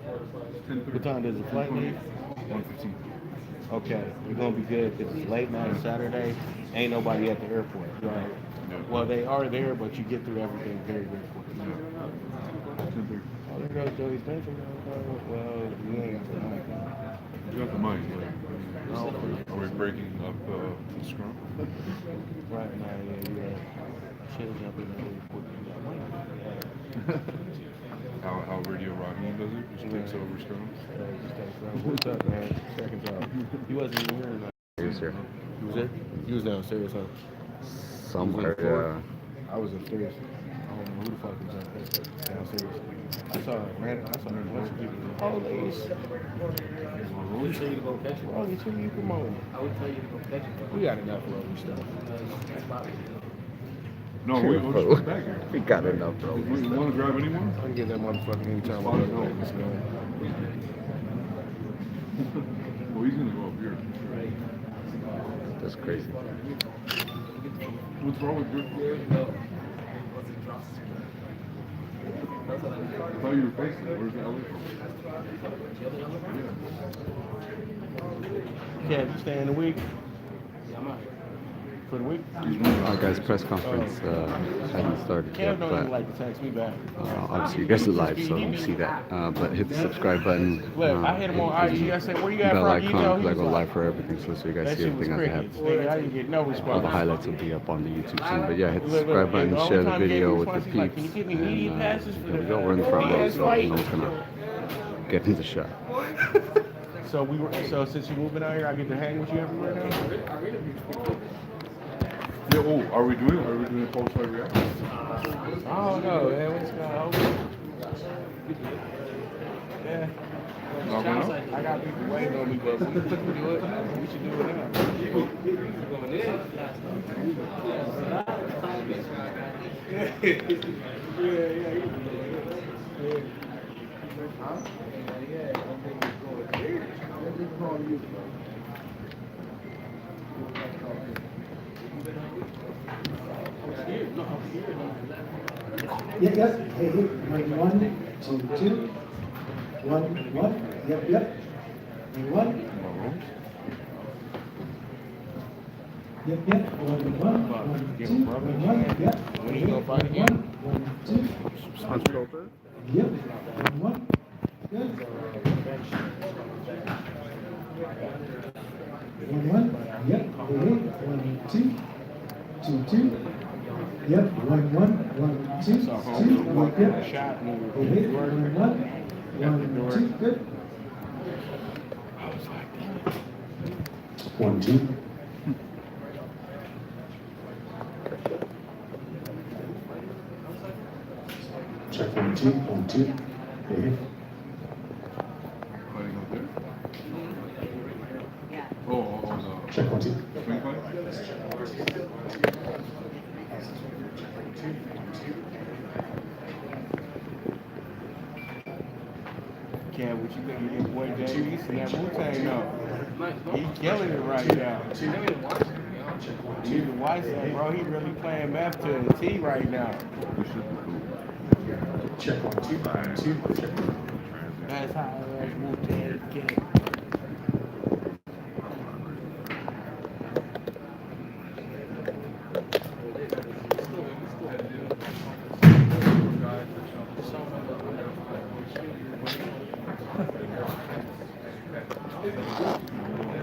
What time does the flight leave? 1:15. Okay, you're gonna be good because it's late night Saturday. Ain't nobody at the airport. Right. Yeah. Well, they are there, but you get through everything very, very quickly. Yeah. 10:30. Oh, there goes Joey Spencer. Well, you ain't got the mic. You got the mic. Are we breaking up the scrum? Right now, yeah. Chill jumping really quick. How Radio Raheem does it? Just takes over scrums. What's up, man? Seconds off. He wasn't even here. He was here. He was there? He was downstairs, huh? Somewhere, yeah. I was upstairs. I don't know who the fuck was downstairs. I saw a bunch of people. Holy shit. I would tell you to go catch it. Oh, you should you promoting? I would tell you to go catch it. We got enough Roby stuff. That's probably No, we'll just put it back here. We got enough, bro. You want to grab anyone? I can get that motherfucker anytime I go. Well, he's going to go up here. That's crazy. What's wrong with your I thought you were facing it. Where's the alley? Yeah, you stay in the week? For the week? Guys, press conference hadn't started Kev yet, don't even but like to text me back. obviously you guys are live, so you see that. But hit the subscribe button. Look, I hit him on IG. I said, where you at, Bell bro? You know, icon, he because I was go like, live for everything, so you guys that see shit was everything as it crickets. happens. Nigga, I didn't get no All response. the highlights will be up on the YouTube soon. But yeah, hit the Look, subscribe button, the share only the time he gave video me with the response, he's like, peeps. can you give me media passes for There we the go, we're in the front row, Diaz so fight? I'm just gonna get into the shot. So since you're moving out here, I get to hang with you everywhere now? Yeah, are we doing a post-fight reaction? I don't know, man. What's going on? Yeah. Not going on? I got people waiting on me, but we should do it. We should do it now. Yep, yep. Hey, hey. 1, 2, 2. 1, 1. Yep, yep. Hey, 1. Yep, yep. 1, 1. 1, 2. 1, 1. Yep. When are you gonna fight again? 1, 2. Hunched over. Yep. 1, 1. Good. 1, 1. Yep. Hey, hey. 1, 2. 2, 2. Yep. 1, 1. 1, 2. 2. Yep. Shot move. Hey, hey. 1, 1. 1, 2. Good. 1, 2. Check 1, 2. 1, 2. Hey. Fighting up there? The Check 1, 2. swing fight? Ken, what you think of your boy Jay East and that Wu-Tang though? He killing it right now. Even White said, bro, he really playing meth to the T right now. This should be cool. Check 1, 2. 1, 2. Check 1. That's how Wu-Tang get.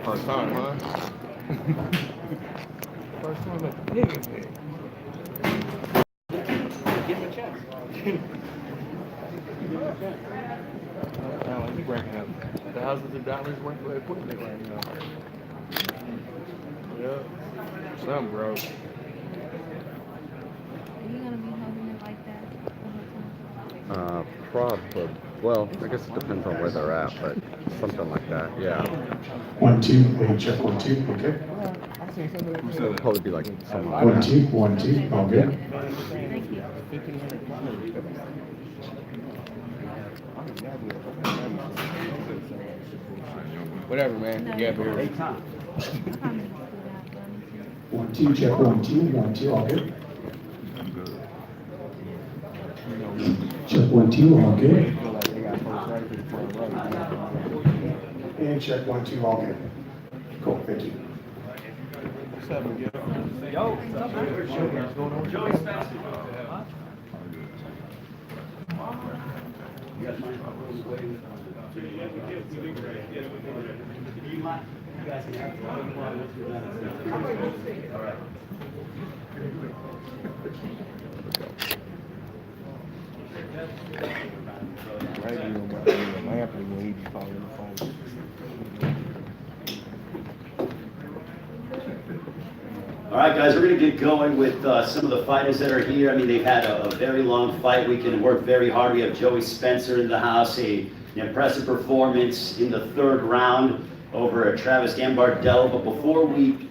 First time, huh? First time at the nigga. Give him a chance. Like you breaking up thousands of dollars worth of equipment right now. Yeah. Some bro. Are you gonna be holding it like that the whole time? Probably. Well, I guess it depends on where they're at, but something like that. Yeah. 1, 2. Hey, check 1, 2. Okay. I've seen some of that. Who said It'll that? probably be like something like 1, that. 2. 1, 2. All good. Thank you. Whatever, man. Yeah, but I probably have to do that, but I need to. 1, 2. Check 1, 2. 1, 2. All good. I'm good. Check 1, 2. All good. feel like they got folks right here for a row. And check 1, 2, all good. Cool, thank you. What's up, Miguel? Right, you know, my Anthony when he be calling the phone. All right, guys, we're going to get going with some of the fighters that are here. I mean, they've had a very long fight weekend and worked very hard. We have Joey Spencer in the house, an impressive performance in the third round over Travis Gambardella. But before we,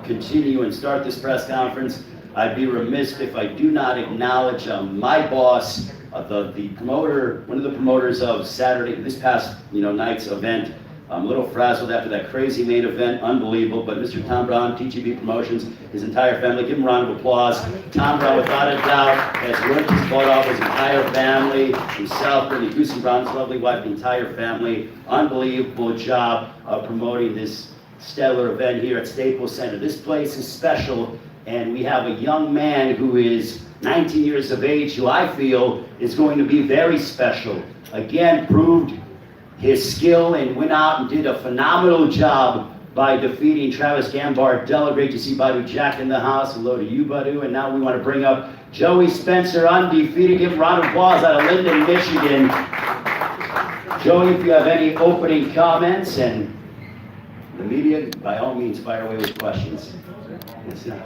continue and start this press conference, I'd be remiss if I do not acknowledge my boss, the promoter, one of the promoters of this past night's event. I'm a little frazzled after that crazy main event, unbelievable, but Mr. Tom Brown, TGB Promotions, his entire family, give him a round of applause. Tom Brown, without a doubt, has worked his butt off, his entire family, himself, Brittany Houston Brown's lovely wife, the entire family. Unbelievable job of promoting this stellar event here at Staples Center. This place is special, and we have a young man who is 19 years of age, who I feel is going to be very special. Again, proved his skill and went out and did a phenomenal job by defeating Travis Gambardella. Great to see Badu Jack in the house. Hello to you, Badu. And now we want to bring up Joey Spencer, undefeated. Give him a round of applause out of Linden, Michigan. Joey, if you have any opening comments, and the media, by all means, fire away with questions. Yes, sir.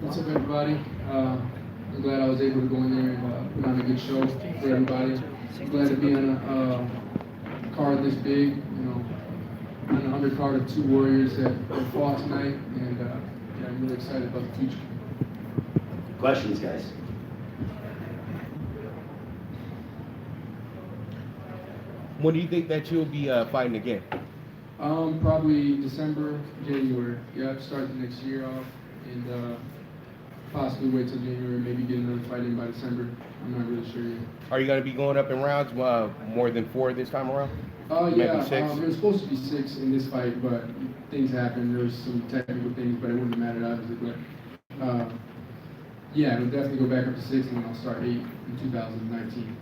What's up, everybody? I'm glad I was able to go in there and put on a good show for everybody. I'm glad to be on a card this big, on the undercard of two warriors that fought tonight, and I'm really excited about the future. Questions, guys? When do you think that you'll be fighting again? Probably December, January. Yeah, start the next year off, and possibly wait till January, maybe get another fight in by December. I'm not really sure yet. Are you going to be going up in rounds more than 4 this time around? Yeah, maybe 6? it was supposed to be 6 in this fight, but things happened. There was some technical things, but it wouldn't have mattered, obviously. But yeah, it'll definitely go back up to 6, and then I'll start 8 in 2019.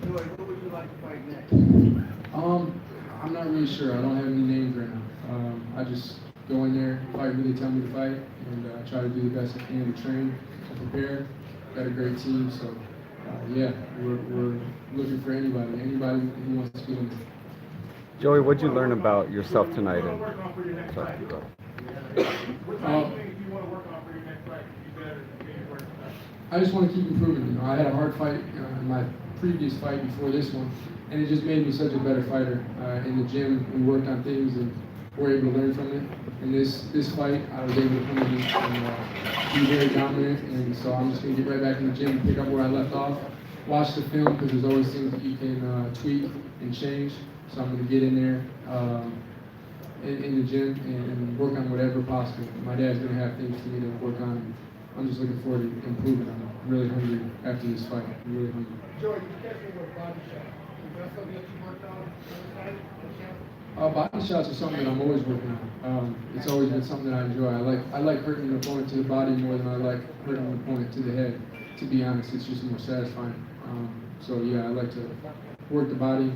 Joey, what would you like to fight next? I'm not really sure. I don't have any names right now. I just go in there, fight who they tell me to fight, and try to do the best I can to train and prepare. Got a great team, so yeah, we're looking for anybody who wants to get in there. Joey, what'd you learn about yourself tonight? Sorry. I just want to keep improving. I had a hard fight in my previous fight before this one, and it just made me such a better fighter. In the gym, we worked on things and were able to learn from it. In this fight, I was able to come in and be very dominant, and so I'm just going to get right back in the gym and pick up where I left off. Watch the film, because there's always things that you can tweak and change. So I'm going to get in there in the gym and work on whatever possible. My dad's going to have things for me to work on. I'm just looking forward to improving. I'm really hungry after this fight. I'm really hungry. Joey, you catch me with a body shot. Is that something that you worked on tonight? Body shots are something that I'm always working on. It's always been something that I enjoy. I like hurting an opponent to the body more than I like hurting an opponent to the head. To be honest, it's just more satisfying. So yeah, I like to work the body.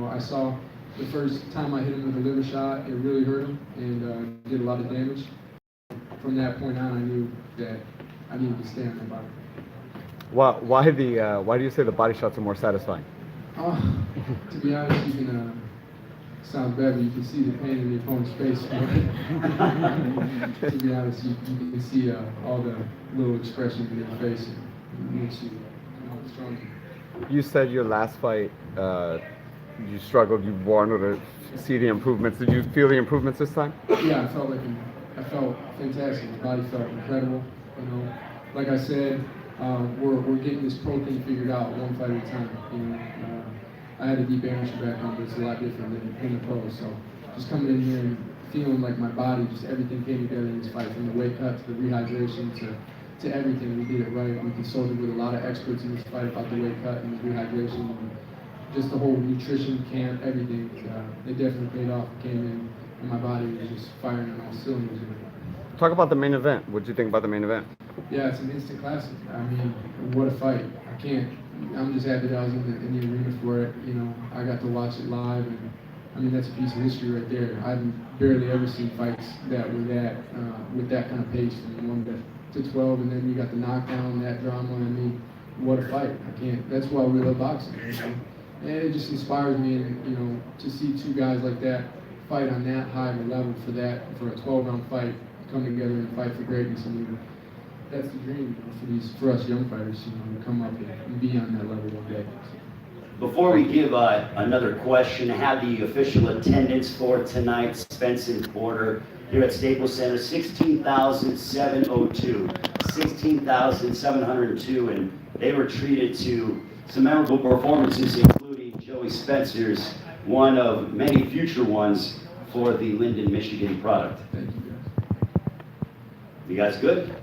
I saw the first time I hit him with a liver shot, it really hurt him and did a lot of damage. From that point on, I knew that I needed to stay on my body. Why do you say the body shots are more satisfying? To be honest, you can sound bad, but you can see the pain in the opponent's face. To be honest, you can see all the little expressions in their face. It makes you stronger. You said your last fight, you struggled. You wanted to see the improvements. Did you feel the improvements this time? Yeah, I felt fantastic. The body felt incredible. Like I said, we're getting this pro thing figured out one fight at a time. I had a deep amateur background, but it's a lot different than the pros. So just coming in here and feeling like my body, just everything came together in this fight, from the weight cut to the rehydration to to everything. We did it right. We consulted with a lot of experts in this fight about the weight cut and rehydration, and just the whole nutrition camp, everything. It definitely paid off. It came in, and my body was just firing on all cylinders. Talk about the main event. What did you think about the main event? Yeah, it's an instant classic. I mean, what a fight. I can't. I'm just happy that I was in the arena for it. You know, I got to watch it live, and I mean, that's a piece of history right there. I've barely ever seen fights that were that with that kind of pace from 1 to 12, and then you got the knockdown, that drama. I mean, what a fight! I can't. That's why we love boxing. You know? And it just inspires me, and you know, to see two guys like that fight on that high of a level for a 12-round fight, come together and fight for greatness. I mean, that's the dream, you know, for us young fighters, you know, to come up and be on that level one day. Before we give another question, have the official attendance for tonight, Spence and Porter, here at Staples Center, 16,702, 16,702, and they were treated to some memorable performances, including Joey Spencer's, one of many future ones for the Linden, Michigan product. Thank you, guys. You guys good?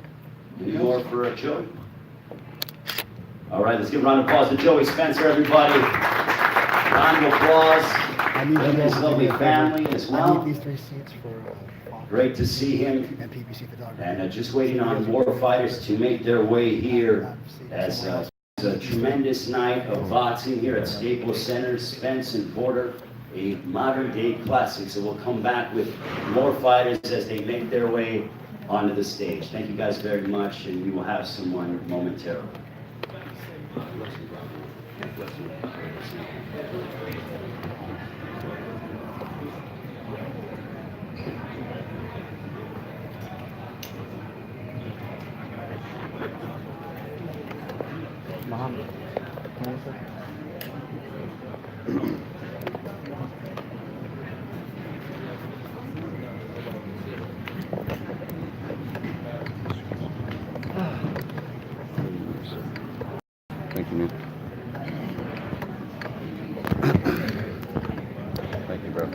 Any more for Joey? All right, let's give a round of applause to Joey Spencer, everybody. Round of applause for his lovely family as well. I need these 3 seats for Great to see him. and PPC photography. And just waiting on more fighters to make their way here as it's a tremendous night of boxing here at Staples Center. Spence and Porter, a modern day classic. So we'll come back with more fighters as they make their way onto the stage. Thank you guys very much, and we will have someone momentarily. Muhammad. Thank you, man. Thank you, bro.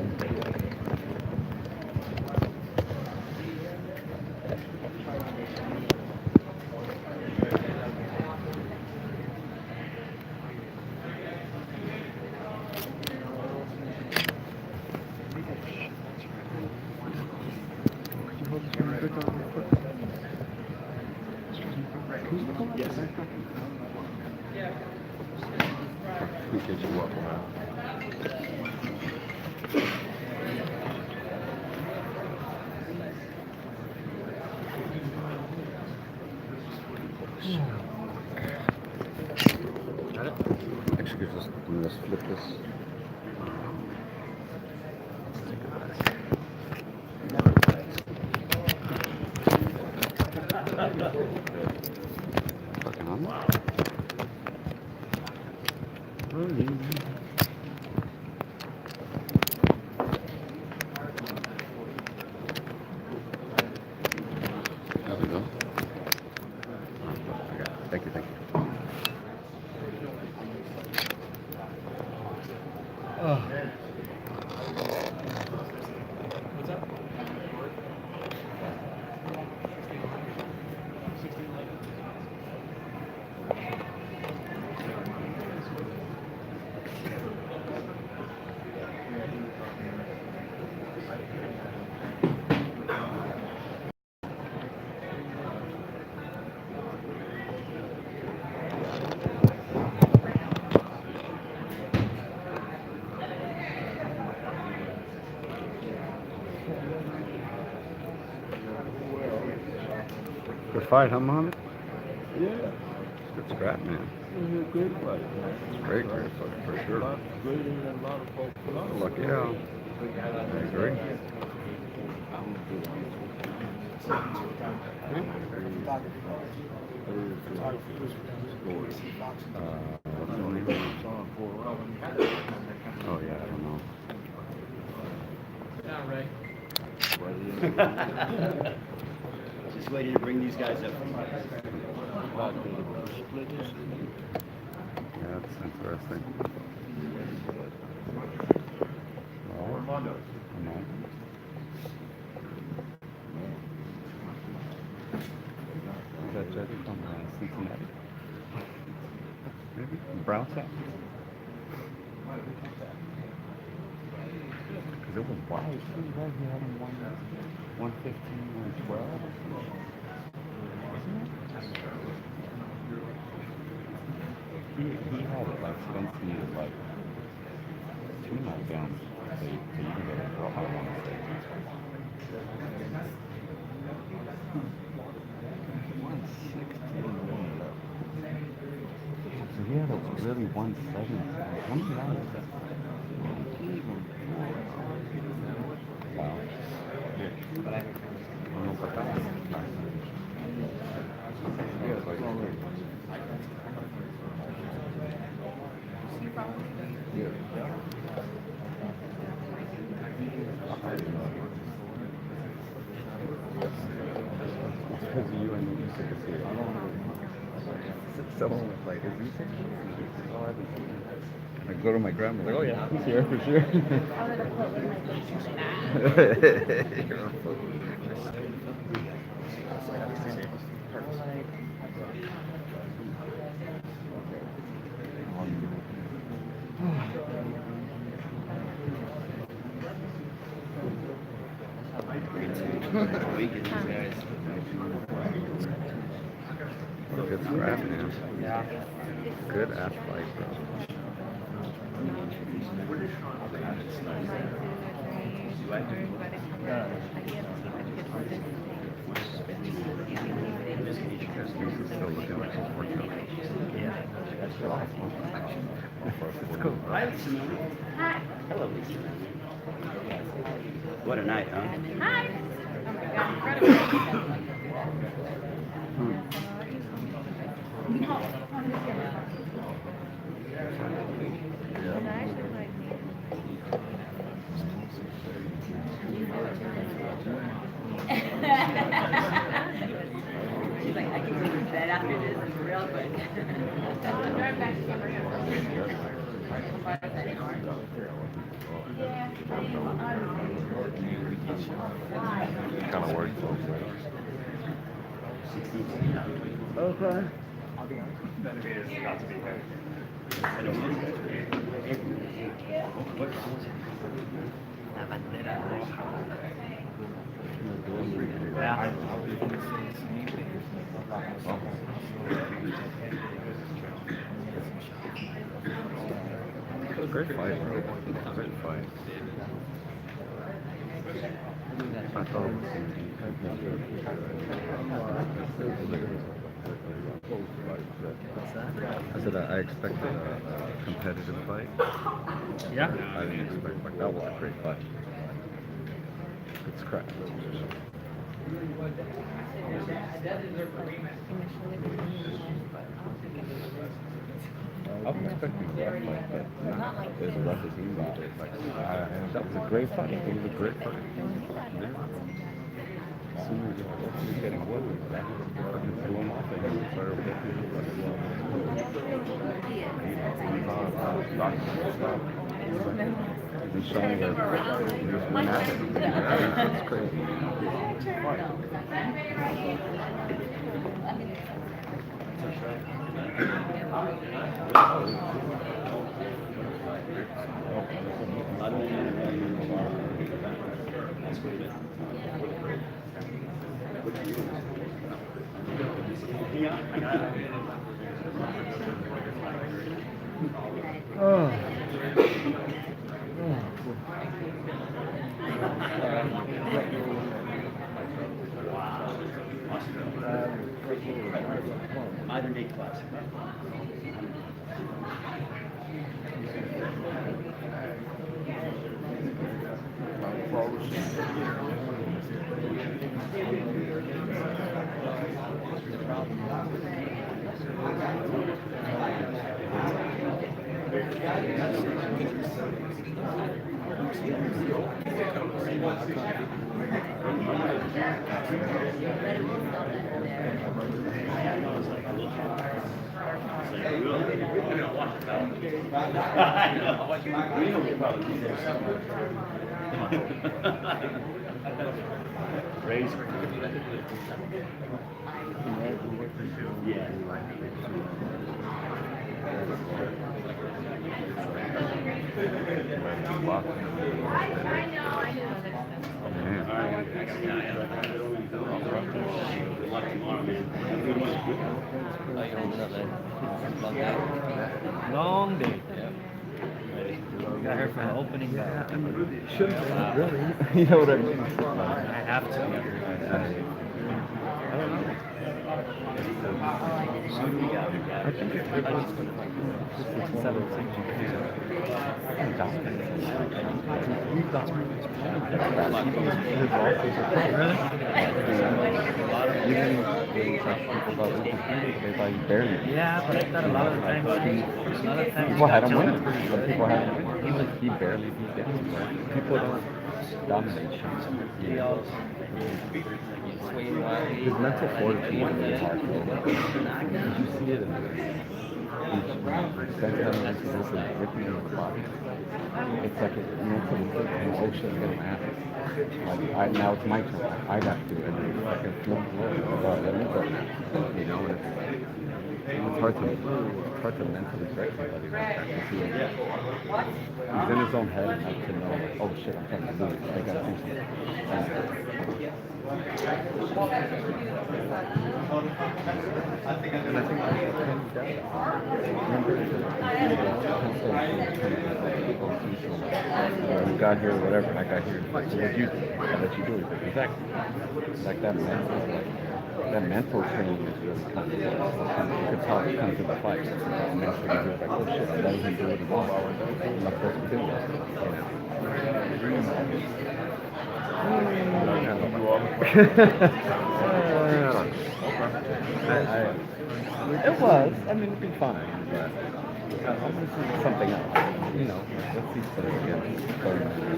Appreciate you walking around. Got it? Actually, gives us, let's flip this. Fucking on. There we go. I got it. Thank you, thank you. Good fight, huh, Muhammad? Yeah. Good scrap, man. It was a great fight. Great fight, for sure. A lot greater than a lot of folks. A lot of Lucky out. I agree. Oh yeah, I don't know. Not Ray. Just waiting to bring these guys up. Yeah, that's interesting. Armando. Is that Maybe brown sack. Because it was wide too, right? He had him 115, 112. He had it like Spence needed like 2 knockdowns to even get a draw, I want to say. 160. So he had a really 170. How many rounds? Wow. But I don't know about that. Yeah, like, because you and you took a seat. Someone was like, is he sick? Oh, I haven't seen him. I go to my grandma, like, oh yeah, he's here for sure. You're on foot. Good scrap, man. Yeah. Good ass fight, bro. Still looking like he's working on it. Yeah, that's awesome. It's cool. Hi, Lisa. Hello, Lisa. What a night, huh? Hi. Oh my God, incredible. She's like, I can go to bed after this real quick. Drive back to Kind of worried for him. Okay. Benavidez is about to be here. Great fight, bro. Great fight. I thought it was I said I expected a competitive fight. Yeah. I didn't expect like that was a great fight. It's crap. I was expecting a rough fight, but as rough as he made it, like, that was a great fight. It was a great fight. Yeah. As soon as he was getting wood, that fucking threw him off and he started looking like, he's showing that just what happened. That's crazy. Either Nate Classic. Raise. Yeah. Good luck tomorrow, man. Long day. Got here for the opening. Yeah, I mean, it shouldn't be really. You know what I mean? I have to. I don't know. I think it was just this one of those things you can't dominate. You dominate his even when people about Lucas, they thought he barely. Yeah, but I thought a lot of the times, People had him win. Some people had him win. He barely beat them. People don't dominate him. His mental fortitude is really hard to overcome. Did you see it in the spent time in this and ripping him in the body? It's like a mental and oh shit, I'm getting mad. Like, now it's my turn. I got to do it. And it's like a flip floor. Let me go. You know, and it's hard to mentally break somebody like that. He's in his own head enough to know, like, oh shit, I'm trying to lose. I gotta do something. And I think that's you got here or whatever, and I got here. So what you do? I let you do it. Exactly. Like that mental training is really kind of you can tell it comes in the fight. Mentally, you do it like, oh shit, I'm letting him do what he wants. I'm not supposed to do this. It was. I mean, it'd be fine, but I want to see something else. You know, let's see Spence again.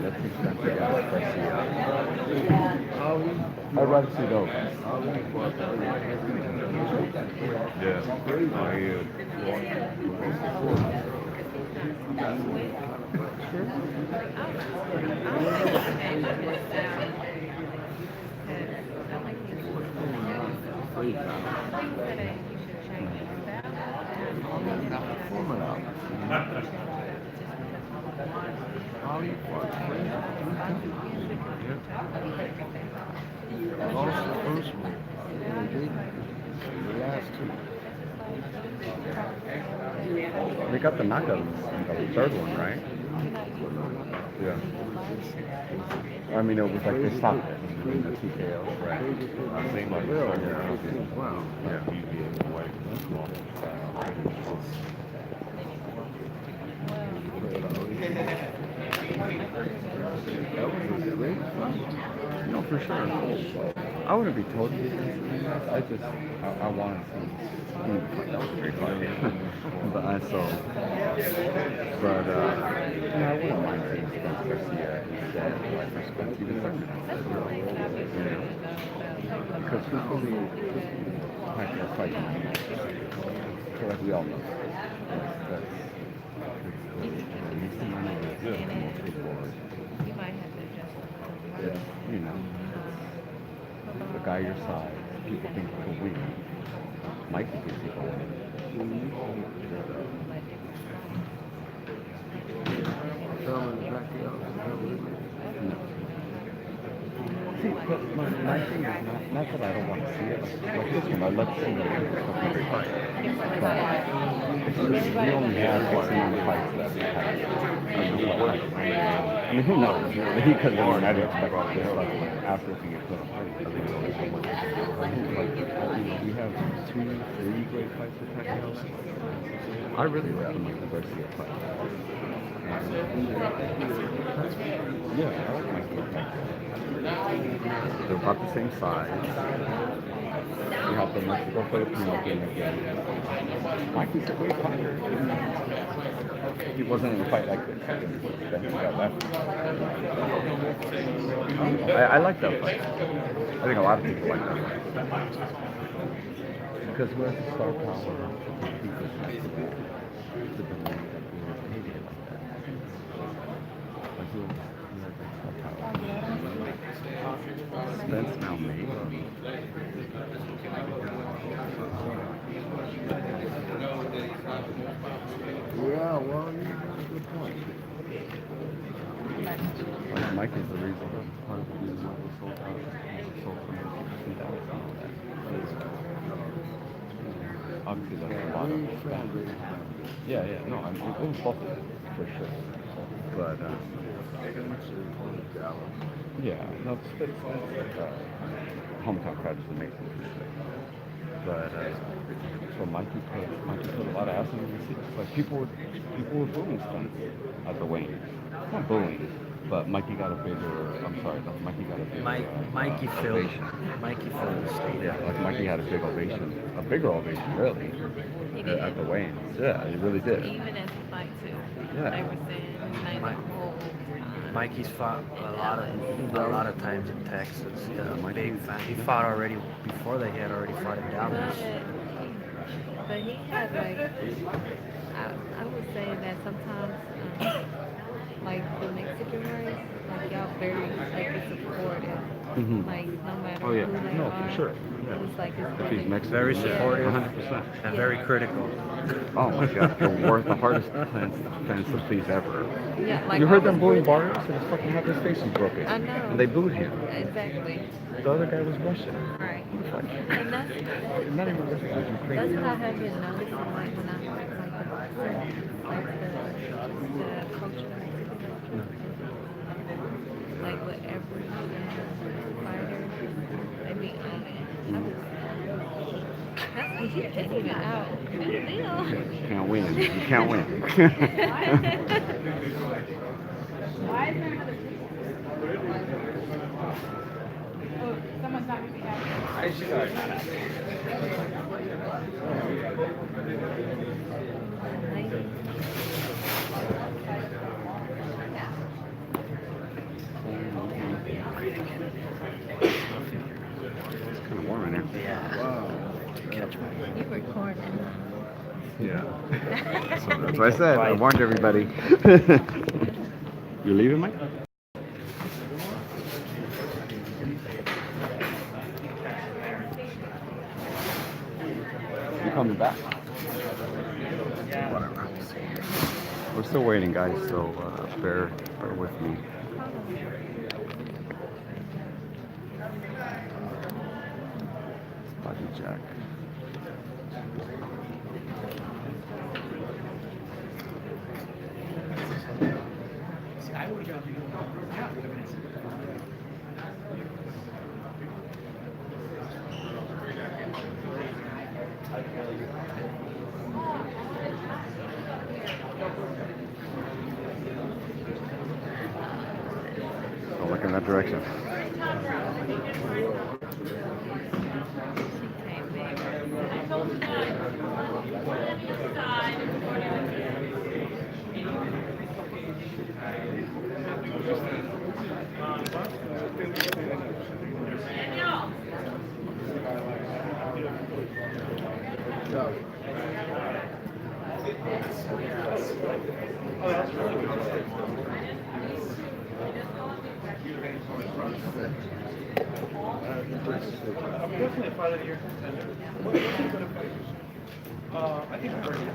Let's see Spence again. I'd rather see those. Lost the first one. The last two. They got the knockout in the third one, right? Yeah. I mean, it was like they stopped it in the TKO, right? Same like wow. No, for sure. I wouldn't be totally against it. I want to see Steve. That was a great fight. But I saw. But, I wouldn't mind seeing Spence Garcia instead. Like, for Spence, even because who's going to be fighting? I feel like we all know. You know, the guy your size, people think he can win. Mikey thinks he can win. See, but my thing is not that I don't want to see it. Like this one, I'd love to see it every fight. But it's just, we only have X amount of fights that we have. I mean, who knows? Because I didn't expect this, like, after we get put on fight. We have 2-3 great fights with Pacquiao. I really rather Michael Garcia fight. Yeah, I like Michael Pacquiao. They're about the same size. You have the Mexico Filipino game again. Mikey's a great fighter. He wasn't in a fight like this. Then he got left. I like that fight. I think a lot of people like that fight. Because who has the star power to compete with Mexico? To believe that we were hated like that. But who has that star power? Spence now made. Yeah, well, the point? Like Mike is the reason part of the reason why we sold out. We sold so many tickets in Dallas and all that. Obviously, that's a lot of yeah, no, I mean, it was Buffalo for sure. But yeah, no, hometown crowd is amazing for sure. But so Mikey put a lot of ass in the seats. Like people were booing stunts at the weigh-in. Not booing, but Mikey got a bigger. I'm sorry, no, Mikey got a bigger. Mikey filled ovation. Mikey filled the stadium. Yeah, like Mikey had a big ovation, a bigger ovation, really, at the weigh-in. Yeah, he really did. Even at the fight too. Yeah. They were saying like the whole time. Mikey's fought a lot of times in Texas. Yeah, Mikey, big fan. He fought already before they had already fought in Dallas. But he had like, I would say that sometimes, like the Mexican race, like y'all very like supportive. Like no matter Oh yeah, who they no, are. for sure. It Yeah. was like If he's Mexican, Very supportive, 100%. and very critical. Oh my God, the hardest fans to please ever. Yeah, like You heard I them was booing really- Barrios? They just fucking had his face was broken. I know. And they booed him. Exactly. The other guy was Russian. Right. Like, And that's not even Russian, like that's Ukrainian. what I have been noticing, like when I watch like the boxing, like the culture, like with every fighter, they be on it. You can't even out. You can't win. You can't win. Someone's not going to be happy. It's kind of warm in here. Yeah. Wow. You recording? Yeah. So that's what I said. I warned everybody. You leaving, Mike? You coming back? Whatever. We're still waiting, guys, so bear with me. Body jack. Don't look in that direction. I'm definitely a fight of the year contender. I think I'm pretty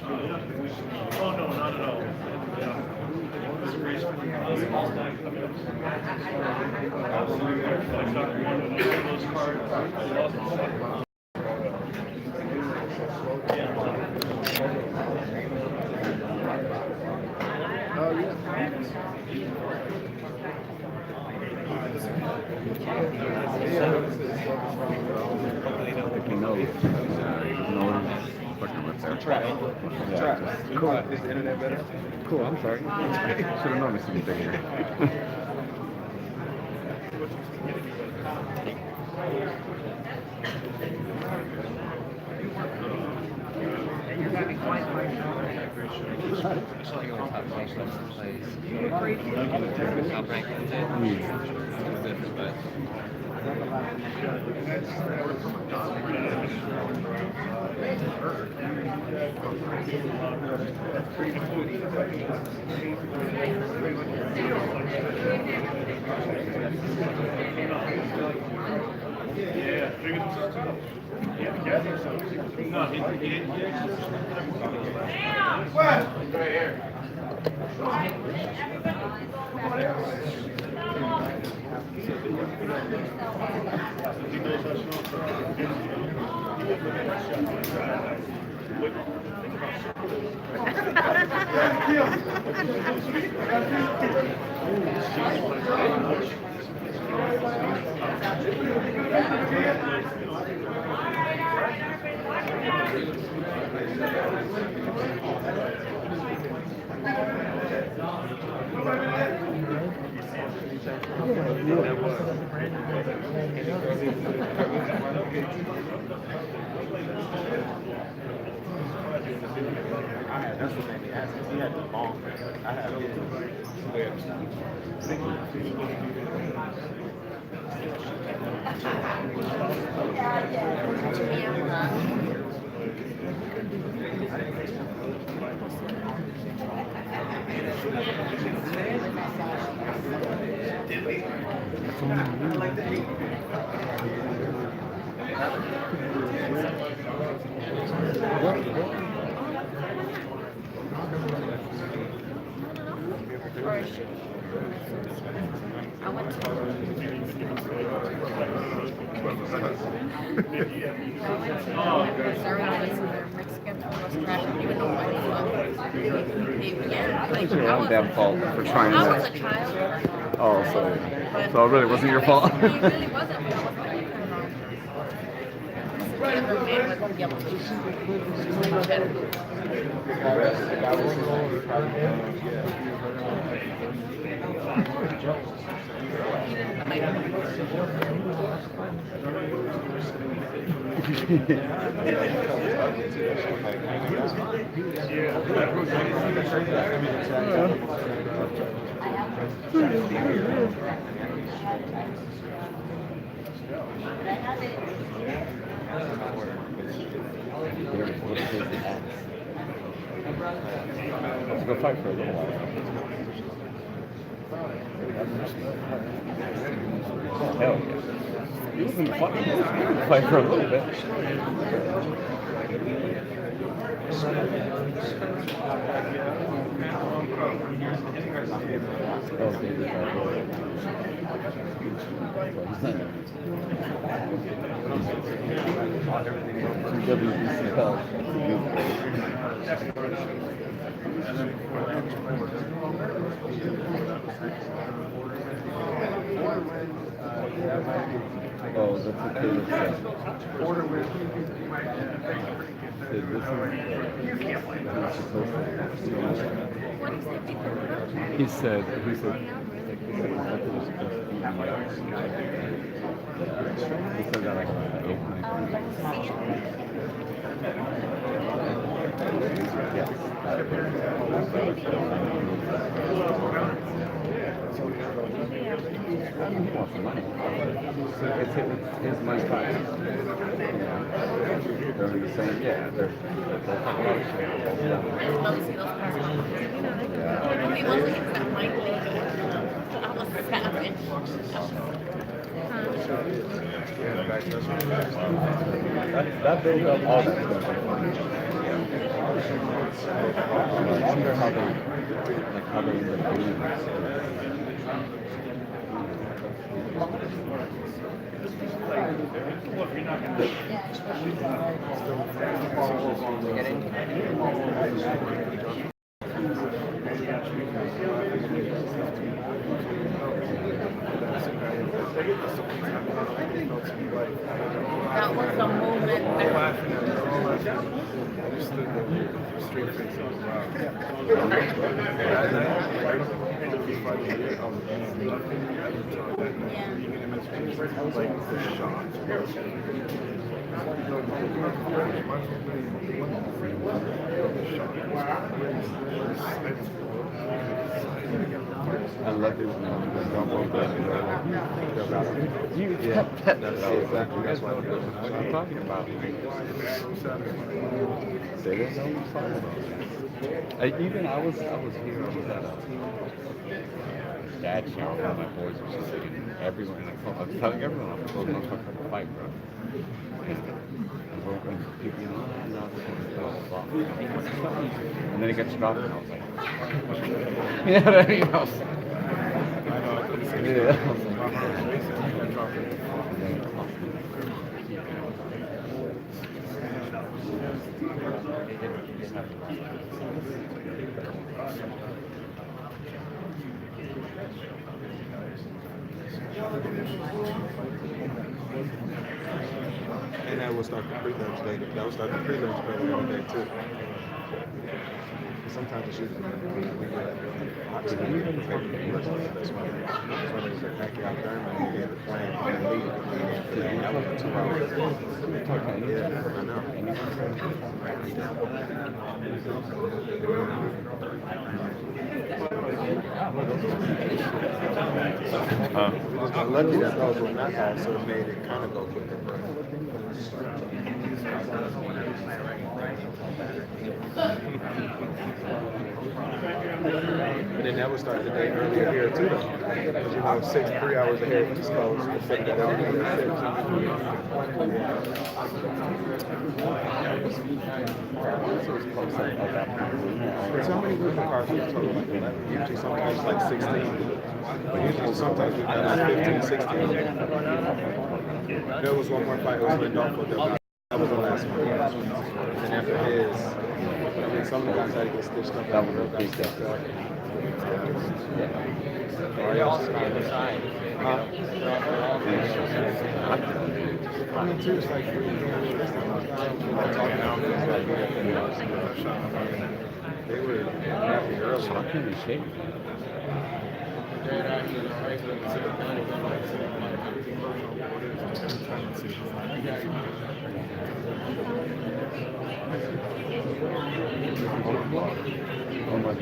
Oh, no, not at all. It was a race for the last night coming up. Like Dr. One of those cards, they lost the If you know, he doesn't know what he's fucking with there. Try. Cool. Is the internet better? Cool, I'm sorry. Should have known this would be bigger. Yeah, figured himself too. Yeah, yeah, I think so. No, he what? Right here. That's what made me ask. He had the long. I had I went to Missouri and listened to Mexican was crashing. You would know what he was. Yeah, like It's your own damn fault for trying I was that. a child. Oh, so it really wasn't your fault. It really wasn't, but I wasn't like, I don't know. The man with yellow Let's go fight for a little while. Hell yeah. He was in the fight for a little bit. Oh, that's okay. He said, that like it's his money back. They're saying, yeah, they're talking about that builds up all that stuff. I wonder how they end up doing this. That was the moment I love it when I don't want that. Exactly. That's what I'm talking about. Say that no even I was here. I was at a dad show. One of my boys was just saying, everyone. I was telling everyone I'm going to fight, bro. And people, and then it gets dropped, and I was like, you know what I mean? I was like, yeah. And that will start the prelims later. That will start the prelims earlier on day too. Sometimes the shooters that's why they said back out there and they had the plan and lead. And that was 2 hours. Yeah, I know. We just got lucky that those were not all, so it made it kind of go quicker. But then that would start the day earlier here too, though. Because 3 hours ahead of East Coast, the fact that everything at 6. So many weekend cars we total like 11. Usually sometimes like 16. But usually sometimes we've done like 15, 16. There was one more fight, it was Lindolfo. That was the last one. And after his, I mean, some of the guys had to get stitched up. That was a big step. I mean, too, it's like, they were happy early. Oh my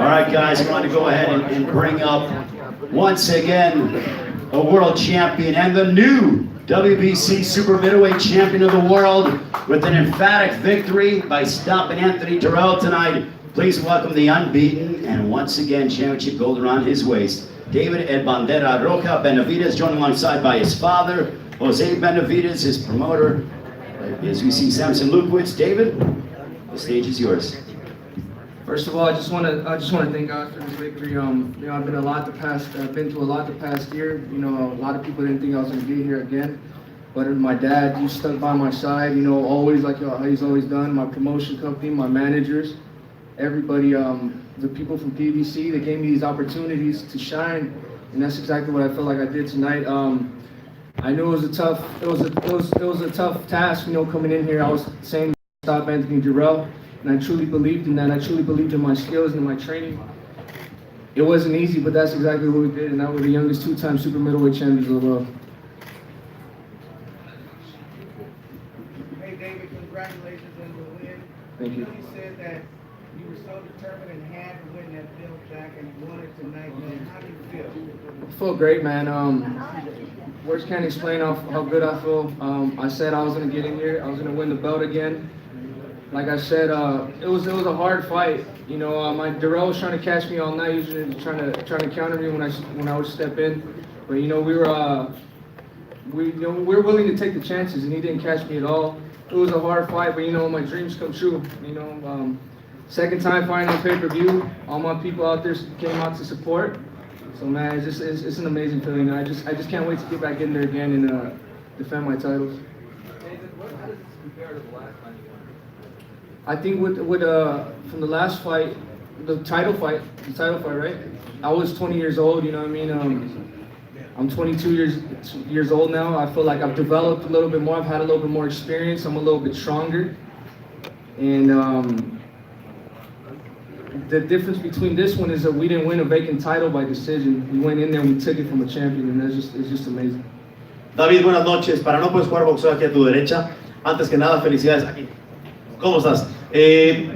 All right, guys, I want to go ahead and bring up, once again, a world champion and the new WBC Super Middleweight Champion of the World with an emphatic victory by stopping Anthony Terrell tonight. Please welcome the unbeaten and once again championship gold around his waist, David El Bandera Roja Benavidez, joined alongside by his father, Jose Benavidez, his promoter. As we see Samson Lukowitz. David, the stage is yours. First of all, I just want to thank God for this victory. You know, I've been through a lot the past year. You know, a lot of people didn't think I was going to be here again. But my dad, he stuck by my side, you know, always like he's always done. My promotion company, my managers, everybody, the people from PBC, they gave me these opportunities to shine, and that's exactly what I felt like I did tonight. I knew it was a tough task, you know, coming in here. I was saying stop Anthony Jarrell, and I truly believed in that. I truly believed in my skills and my training. It wasn't easy, but that's exactly what we did, and now we're the youngest two-time super middleweight champions of the world. Hey David, congratulations on the win. Thank you. You said that you were so determined and had to win that belt back and you won it tonight, man. How do you feel? I feel great, man. Words can't explain how good I feel. I said I was gonna get in here. I was gonna win the belt again. Like I said, it was a hard fight. You know, my Darrell was trying to catch me all night. He was trying to counter me when I would step in. But you know, we were willing to take the chances, and he didn't catch me at all. It was a hard fight, but you know, my dreams come true. You know, second time fighting on pay-per-view. All my people out there came out to support. So man, it's an amazing feeling. I just can't wait to get back in there again and defend my titles. How does this compare to the last time you won? I think with from the last fight, the title fight, right? I was 20 years old. You know what I mean? I'm 22 years old now. I feel like I've developed a little bit more. I've had a little bit more experience. I'm a little bit stronger. And the difference between this one is that we didn't win a vacant title by decision. We went in there and we took it from a champion, and it's just amazing. David, buenas noches. Para no puedes jugar boxeo aquí a tu derecha. Antes que nada, felicidades aquí. ¿Cómo estás?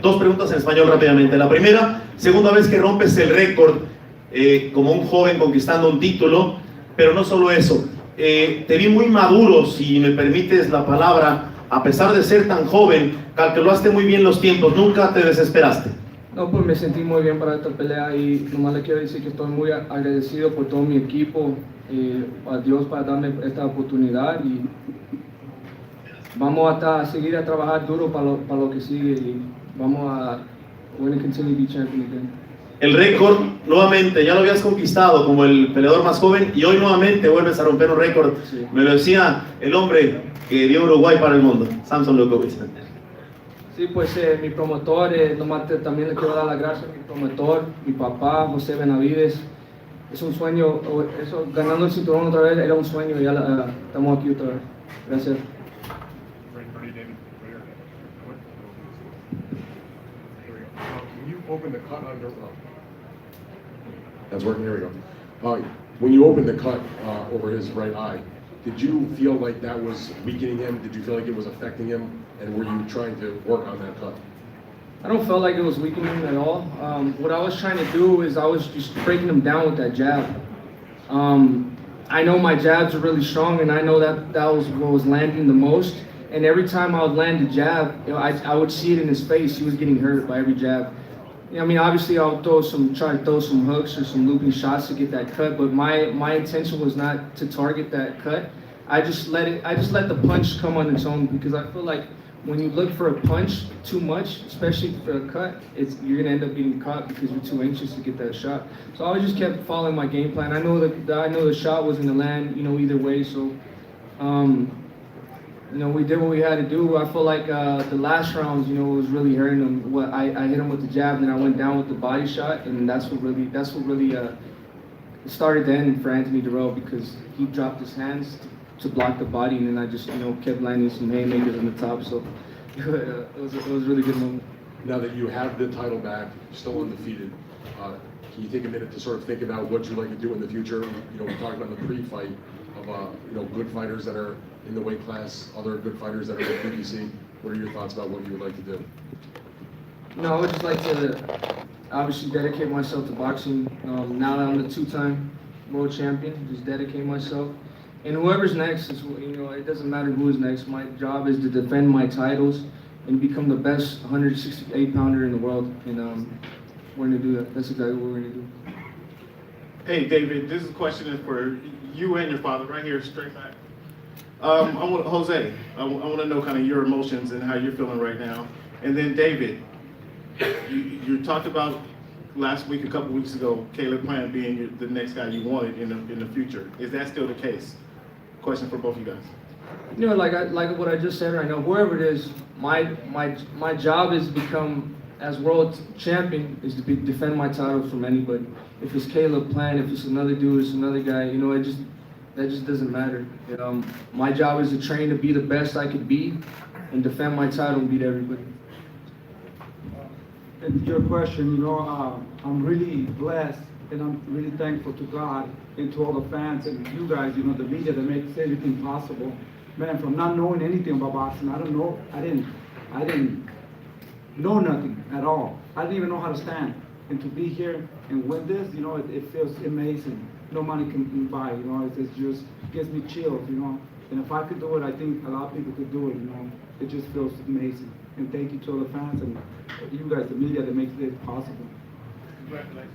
Dos preguntas en español rápidamente. La primera, segunda vez que rompes el récord como un joven conquistando un título, pero no solo eso. Te vi muy maduro, si me permites la palabra, a pesar de ser tan joven, calculaste muy bien los tiempos, nunca te desesperaste. No, pues me sentí muy bien para esta pelea y nomás le quiero decir que estoy muy agradecido por todo mi equipo, a Dios para darme esta oportunidad y vamos a seguir a trabajar duro para lo que sigue y vamos a continue to be champion again. El récord, nuevamente, ya lo habías conquistado como el peleador más joven y hoy nuevamente vuelves a romper un récord. Sí. Me lo decía el hombre que dio Uruguay para el mundo, Samson Lukowicz. Sí, pues mi promotor, nomás también le quiero dar las gracias a mi promotor, mi papá, José Benavidez. Es un sueño, eso, ganando el cinturón otra vez era un sueño y ya estamos aquí otra vez. Gracias. When you open the cut under, that's working. Here we go. When you opened the cut over his right eye, did you feel like that was weakening him? Did you feel like it was affecting him? And were you trying to work on that cut? I don't feel like it was weakening him at all. What I was trying to do is I was just breaking him down with that jab. I know my jabs are really strong, and I know that was what was landing the most. And every time I would land a jab, you know, I would see it in his face. He was getting hurt by every jab. I mean, obviously, I'll try to throw some hooks or some looping shots to get that cut. But my intention was not to target that cut. I just let the punch come on its own, because I feel like when you look for a punch too much, especially for a cut, you're gonna end up getting caught because you're too anxious to get that shot. So I just kept following my game plan. I know the shot was gonna land, you know, either way. So, you know, we did what we had to do. I feel like the last rounds, you know, was really hurting him. I hit him with the jab, then I went down with the body shot, and that's what really started the end for Anthony Darrell, because he dropped his hands to block the body, and then I just, you know, kept landing some haymakers on the top. So it was a really good moment. Now that you have the title back, still undefeated, can you take a minute to sort of think about what you'd like to do in the future? You know, we talked about the pre-fight of you know, good fighters that are in the weight class, other good fighters that are in PBC. What are your thoughts about what you would like to do? No, I would just like to obviously dedicate myself to boxing. Now that I'm the two-time world champion, just dedicate myself. And whoever's next, you know, it doesn't matter who is next. My job is to defend my titles and become the best 168-pounder in the world. And we're going to do that. That's exactly what we're going to do. Hey, David, this question is for you and your father, right here, straight back. Jose, I want to know kind of your emotions and how you're feeling right now. And then David, you talked about last week, a couple weeks ago, Caleb Plant being the next guy you wanted in the future. Is that still the case? Question for both of you guys. You know, like what I just said right now, whoever it is, my job is to become, as world champion, is to defend my title from anybody. If it's Caleb Plant, if it's another dude, it's another guy, you know, that just doesn't matter. My job is to train to be the best I could be and defend my title and beat everybody. And your question, I'm really blessed and I'm really thankful to God and to all the fans and you guys, the media that makes everything possible. Man, from not knowing anything about boxing, I didn't know nothing at all. I didn't even know how to stand. And to be here and win this, it feels amazing. No money can buy, it just gives me chills, And if I could do it, I think a lot of people could do it, It just feels amazing. And thank you to all the fans and you guys, the media, that makes it possible. Congratulations.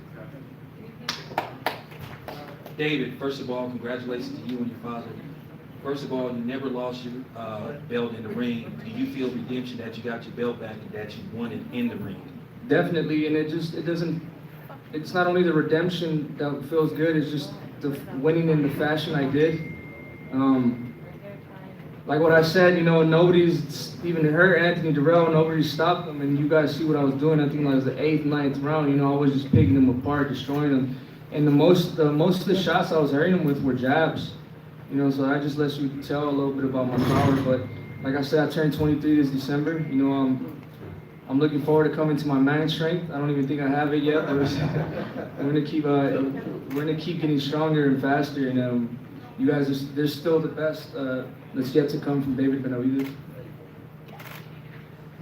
David, first of all, congratulations to you and your father. First of all, you never lost your belt in the ring. Do you feel redemption that you got your belt back and that you won it in the ring? Definitely, and it's not only the redemption that feels good, it's just the winning in the fashion I did. Like what I said, nobody's even hurt Anthony Durrell, nobody stopped him, and you guys see what I was doing. I think it was the 8th, 9th round, I was just picking them apart, destroying them. And most of the shots I was hurting him with were jabs. So I just let you tell a little bit about my power. But like I said, I turned 23 this December. I'm looking forward to coming to my man strength. I don't even think I have it yet, but we're gonna keep getting stronger and faster. And you guys, they're still the best that's yet to come from David Benavidez.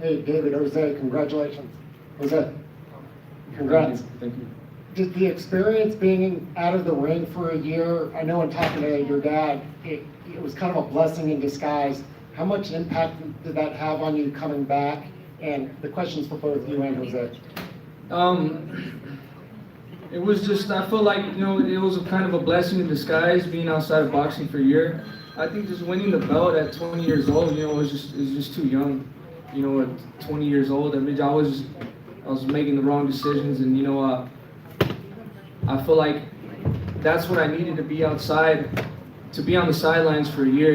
Hey, David, Jose, congratulations. Jose, congrats. Thank you. Did the experience being out of the ring for a year, I know in talking to your dad, it was kind of a blessing in disguise. How much impact did that have on you coming back? And the question's for both you and Jose. It was just, I feel like, it was a kind of a blessing in disguise being outside of boxing for a year. I think just winning the belt at 20 years old, it was just too young. At 20 years old, I was making the wrong decisions, and I feel like that's what I needed to be outside, to be on the sidelines for a year.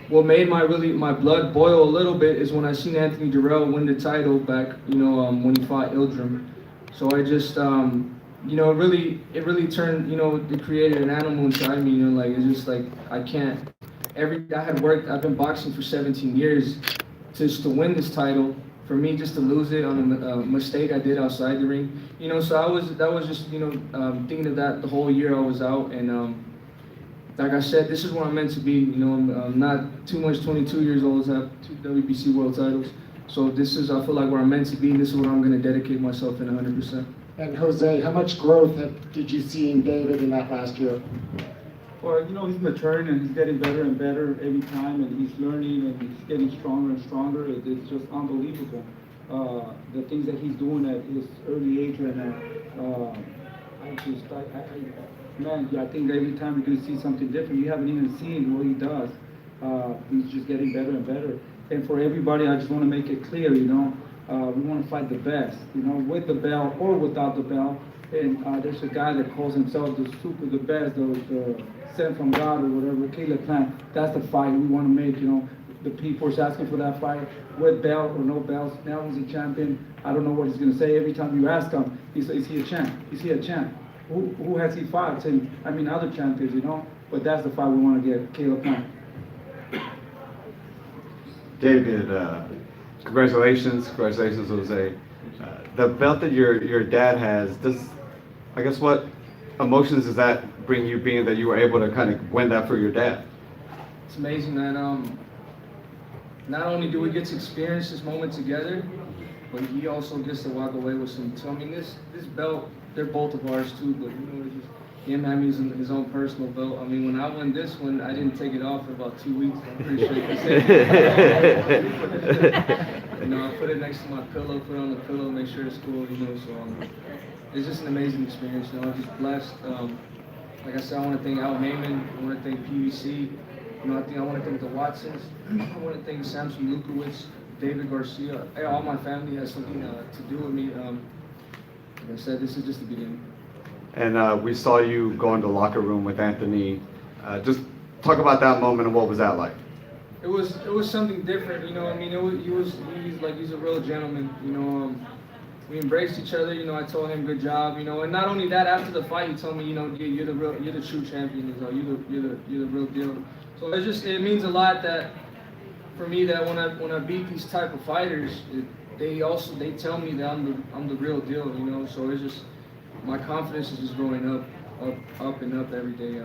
What made my blood boil a little bit is when I seen Anthony Durrell win the title back, when he fought Ildrim. So I just, it really turned, it created an animal inside me. It's just like I can't. I've been boxing for 17 years, just to win this title. For me, just to lose it on a mistake I did outside the ring, so that was just, thinking of that the whole year I was out, and like I said, this is where I'm meant to be. I'm not too much 22 years old to have 2 WBC world titles, so this is, I feel like, where I'm meant to be, and this is what I'm going to dedicate myself in 100%. And Jose, how much growth did you see in David in that last year? Well, he's maturing and he's getting better and better every time, and he's learning and he's getting stronger and stronger. It's just unbelievable. The things that he's doing at his early age right now. I think every time you're going to see something different. You haven't even seen what he does. He's just getting better and better. And for everybody, I just want to make it clear, we want to fight the best, with the belt or without the belt. And there's a guy that calls himself the best, the sent from God or whatever, Caleb Plant. That's the fight we want to make, The people are asking for that fight, with belt or no belts. Now he's a champion. I don't know what he's going to say. Every time you ask him, he says, is he a champ? Is he a champ? Who has he fought? Other champions, But that's the fight we want to get, Caleb Plant. David, congratulations, Jose. The belt that your dad has, what emotions does that bring you, being that you were able to kind of win that for your dad? It's amazing that not only do we get to experience this moment together, but he also gets to walk away with some. So this belt, they're both of ours too, but it's just him having his own personal belt. When I won this one, I didn't take it off for about 2 weeks. I'm pretty sure you can say. I put it next to my pillow, put it on the pillow, make sure it's cool, So it's just an amazing experience. I'm just blessed. Like I said, I want to thank Al Heyman. I want to thank PBC. I want to thank the Watsons. I want to thank Samson Lukowicz, David Garcia. All my family has something to do with me. Like I said, this is just the beginning. And we saw you go in the locker room with Anthony. Just talk about that moment and what was that like? it was something different, you know. I mean, he's a real gentleman, you know. We embraced each other, you know. I told him good job, you know. And not only that, after the fight, he told me, you know, you're the true champion, you know. You're the real deal. So it means a lot that for me that when I beat these type of fighters, they tell me that I'm the real deal, you know. So it's just my confidence is just going up and up every day.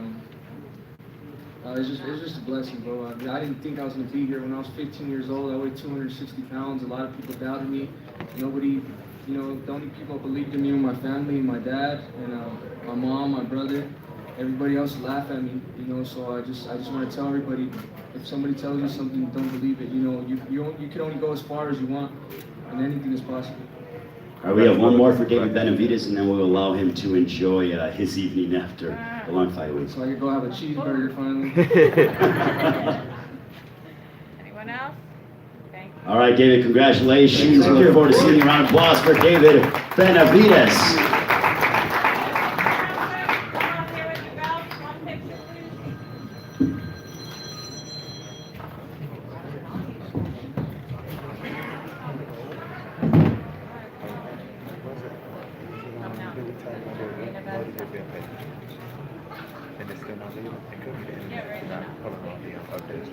It's just a blessing, bro. I mean, I didn't think I was gonna be here when I was 15 years old. I weighed 260 pounds. A lot of people doubted me. Nobody, you know, the only people that believed in me were my family, my dad, and my mom, my brother. Everybody else laughed at me, you know. So I just want to tell everybody, if somebody tells you something, don't believe it. You know, you can only go as far as you want, and anything is possible. All right, we have one more for David Benavidez, and then we'll allow him to enjoy his evening after the long fight week. So I could go have a cheeseburger finally. Anyone else? Thank you. All right, David, congratulations. We look forward to seeing you. Round of applause for David Benavidez.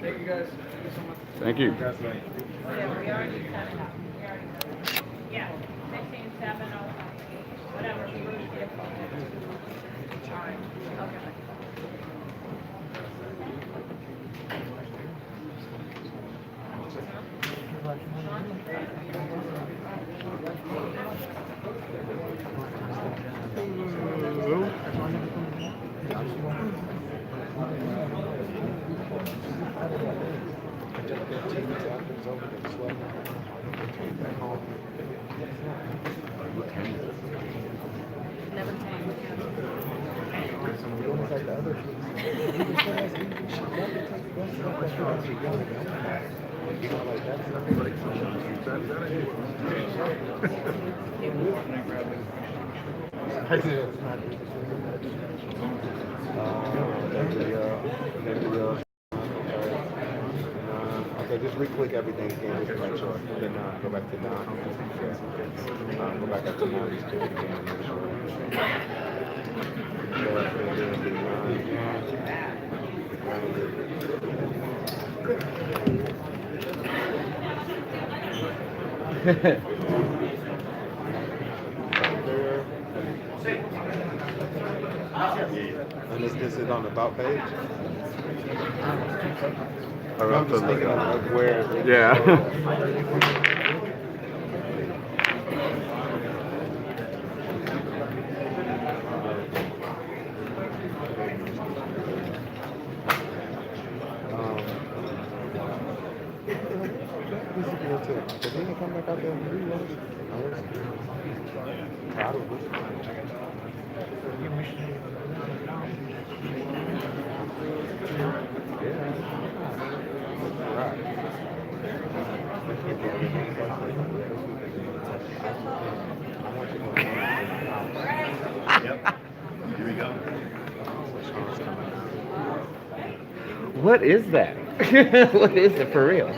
Thank you guys. Thank you. Yeah, we already set it up. Yeah, 16, 7, whatever. All right, okay. Okay, just re-click everything again, just to make sure. Then go back to down. Go back up to 9, just click it again and make sure. Go up and then do 9. And this is on the about page? I'm just thinking of where. Yeah. Did he come back out there and reload? Here we go. What is that? What is it for real?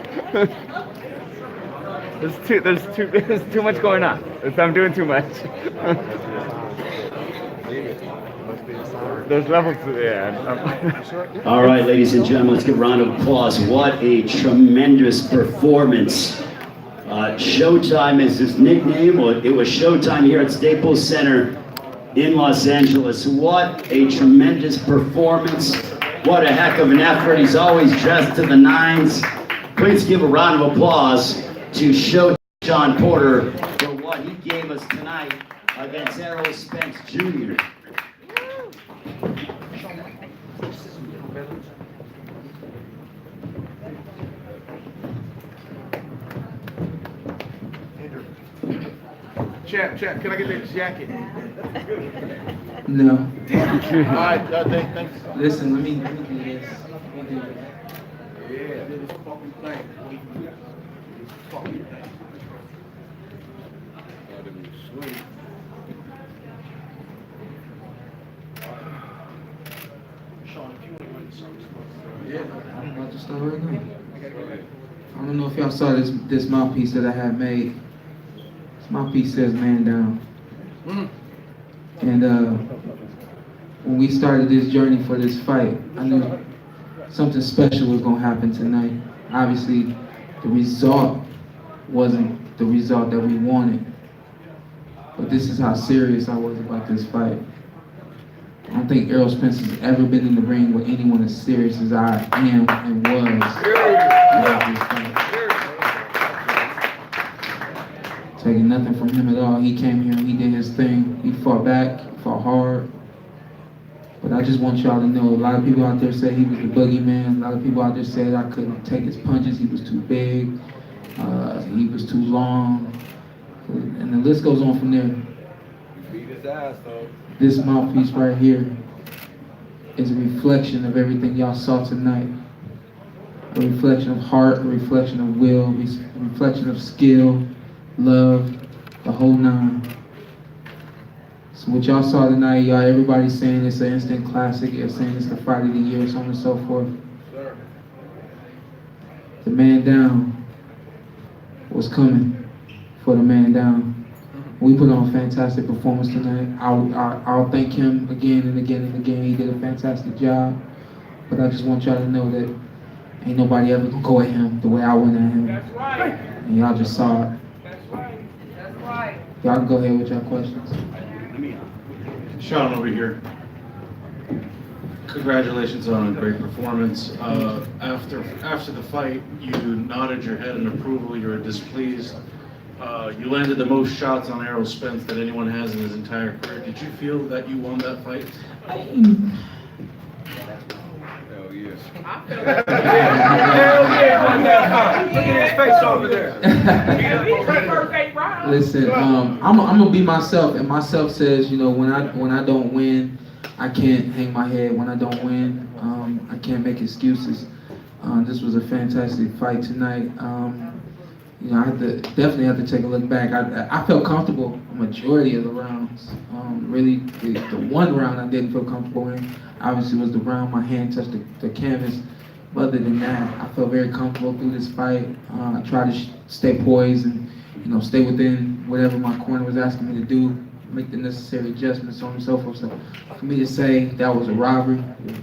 There's too much going on. I'm doing too much. There's levels to yeah. All right, ladies and gentlemen, let's give a round of applause. What a tremendous performance. Showtime is his nickname. Well, it was Showtime here at Staples Center in Los Angeles. What a tremendous performance. What a heck of an effort. He's always dressed to the nines. Please give a round of applause to Shawn Porter for what he gave us tonight against Errol Spence Jr. Champ, can I get that jacket? No. All right, thanks. Listen, let me do this. Yeah, this fucking thing. This fucking thing. Gotta be sweet. Shawn, if you want to run something. Yeah, I'm about to start right now. I don't know if y'all saw this mouthpiece that I had made. This mouthpiece says "Man Down." And when we started this journey for this fight, I knew something special was gonna happen tonight. Obviously, the result wasn't the result that we wanted, but this is how serious I was about this fight. I don't think Errol Spence has ever been in the ring with anyone as serious as I am and was about this fight. Taking nothing from him at all. He came here and he did his thing. He fought back, he fought hard. But I just want y'all to know, a lot of people out there said he was the boogeyman. A lot of people out there said I couldn't take his punches. He was too big. He was too long. And the list goes on from there. Beat his ass, though. This mouthpiece right here is a reflection of everything y'all saw tonight. A reflection of heart, a reflection of will, a reflection of skill, love, the whole nine. So what y'all saw tonight, y'all, everybody's saying it's an instant classic, they're saying it's the fight of the year, so on and so forth. The man down was coming for the man down. We put on a fantastic performance tonight. I'll thank him again and again and again. He did a fantastic job. But I just want y'all to know that ain't nobody ever gonna go at him the way I went at him. That's right. And y'all just saw it. That's right. That's right. Y'all can go ahead with your questions. Shawn over here. Congratulations on a great performance. After the fight, you nodded your head in approval. You were displeased. You landed the most shots on Errol Spence that anyone has in his entire career. Did you feel that you won that fight? Hell yeah. Look at his face over there. Listen, I'm gonna be myself, and myself says, you know, when I don't win, I can't hang my head. When I don't win, I can't make excuses. This was a fantastic fight tonight. You know, I definitely have to take a look back. I felt comfortable a majority of the rounds. Really, the one round I didn't feel comfortable in, obviously, was the round my hand touched the canvas. But other than that, I felt very comfortable through this fight. I tried to stay poised and, you know, stay within whatever my corner was asking me to do, make the necessary adjustments, so on and so forth. So for me to say that was a robbery, you're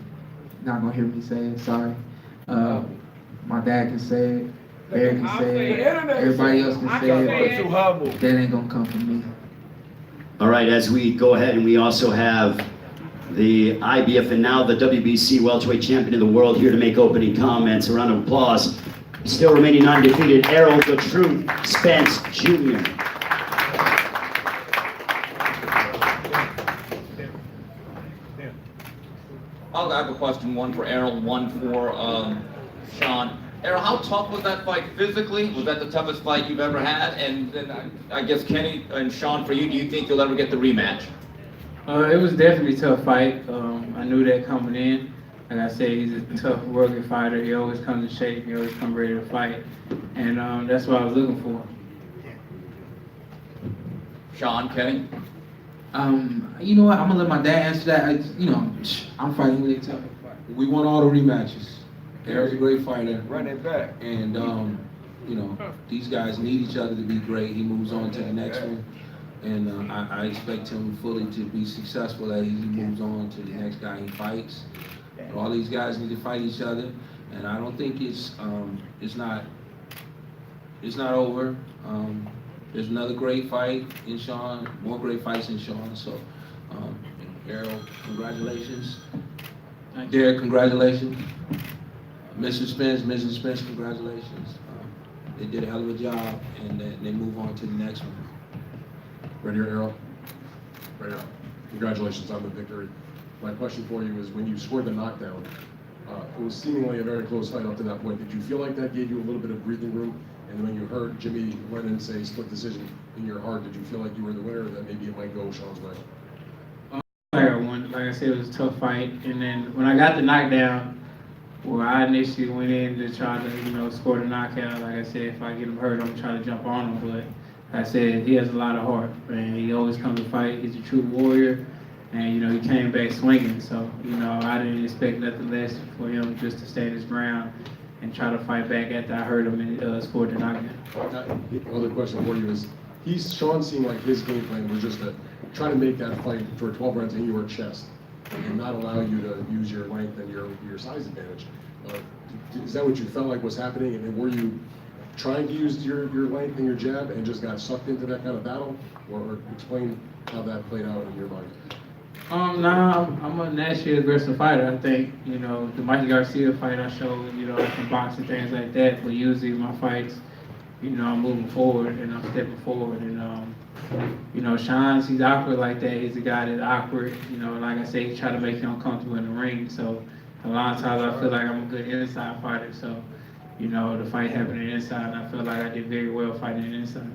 not gonna hear me say it, sorry. My dad can say it. Barry can say it, everybody else can say it, but that ain't gonna come from me. All right, as we go ahead, and we also have the IBF and now the WBC welterweight champion of the world here to make opening comments. A round of applause. Still remaining undefeated, Errol "The Truth" Spence Jr. I'll have a question, one for Errol, one for Shawn. Errol, how tough was that fight physically? Was that the toughest fight you've ever had? And then I guess Kenny and Shawn, for you, do you think you'll ever get the rematch? It was definitely a tough fight. I knew that coming in. Like I said, he's a tough, rugged fighter. He always comes in shape. He always comes ready to fight. And that's what I was looking for. Shawn, Kenny? You know what? I'm gonna let my dad answer that. I'm fighting really tough. We won all the rematches. Errol's a great fighter. Run it back. And, you know, these guys need each other to be great. He moves on to the next one. And I expect him fully to be successful as he moves on to the next guy he fights. But all these guys need to fight each other. And I don't think it's not over. There's another great fight in Shawn, more great fights in Shawn. So, Errol, congratulations. Derek, congratulations. Mr. Spence, Mrs. Spence, congratulations. They did a hell of a job, and they move on to the next one. Right here, Errol. Right here. Congratulations on the victory. My question for you is, when you scored the knockdown, it was seemingly a very close fight up to that point. Did you feel like that gave you a little bit of breathing room? And when you heard Jimmy Lennon say split decision in your heart, did you feel like you were the winner, or that maybe it might go Shawn's way? Like I said, it was a tough fight. And then when I got the knockdown, well, I initially went in to try to, score the knockout. Like I said, if I get him hurt, I'm trying to jump on him. But like I said, he has a lot of heart, and he always comes to fight. He's a true warrior, and he came back swinging. So I didn't expect nothing less for him just to stand his ground and try to fight back after I heard him and scored the knockdown. Another question for you is, Shawn seemed like his game plan was just to try to make that fight for 12 rounds in your chest and not allow you to use your length and your size advantage. Is that what you felt like was happening? And then were you trying to use your length and your jab and just got sucked into that kind of battle? Or explain how that played out in your mind. I'm a naturally aggressive fighter. I think, you know, the Mikey Garcia fight I showed, you know, I can box and things like that, but usually my fights, you know, I'm moving forward and I'm stepping forward. And, you know, Shawn's, he's awkward like that. He's a guy that's awkward. You know, like I say, he try to make you uncomfortable in the ring. So a lot of times I feel like I'm a good inside fighter. So, you know, the fight happening inside, and I feel like I did very well fighting inside.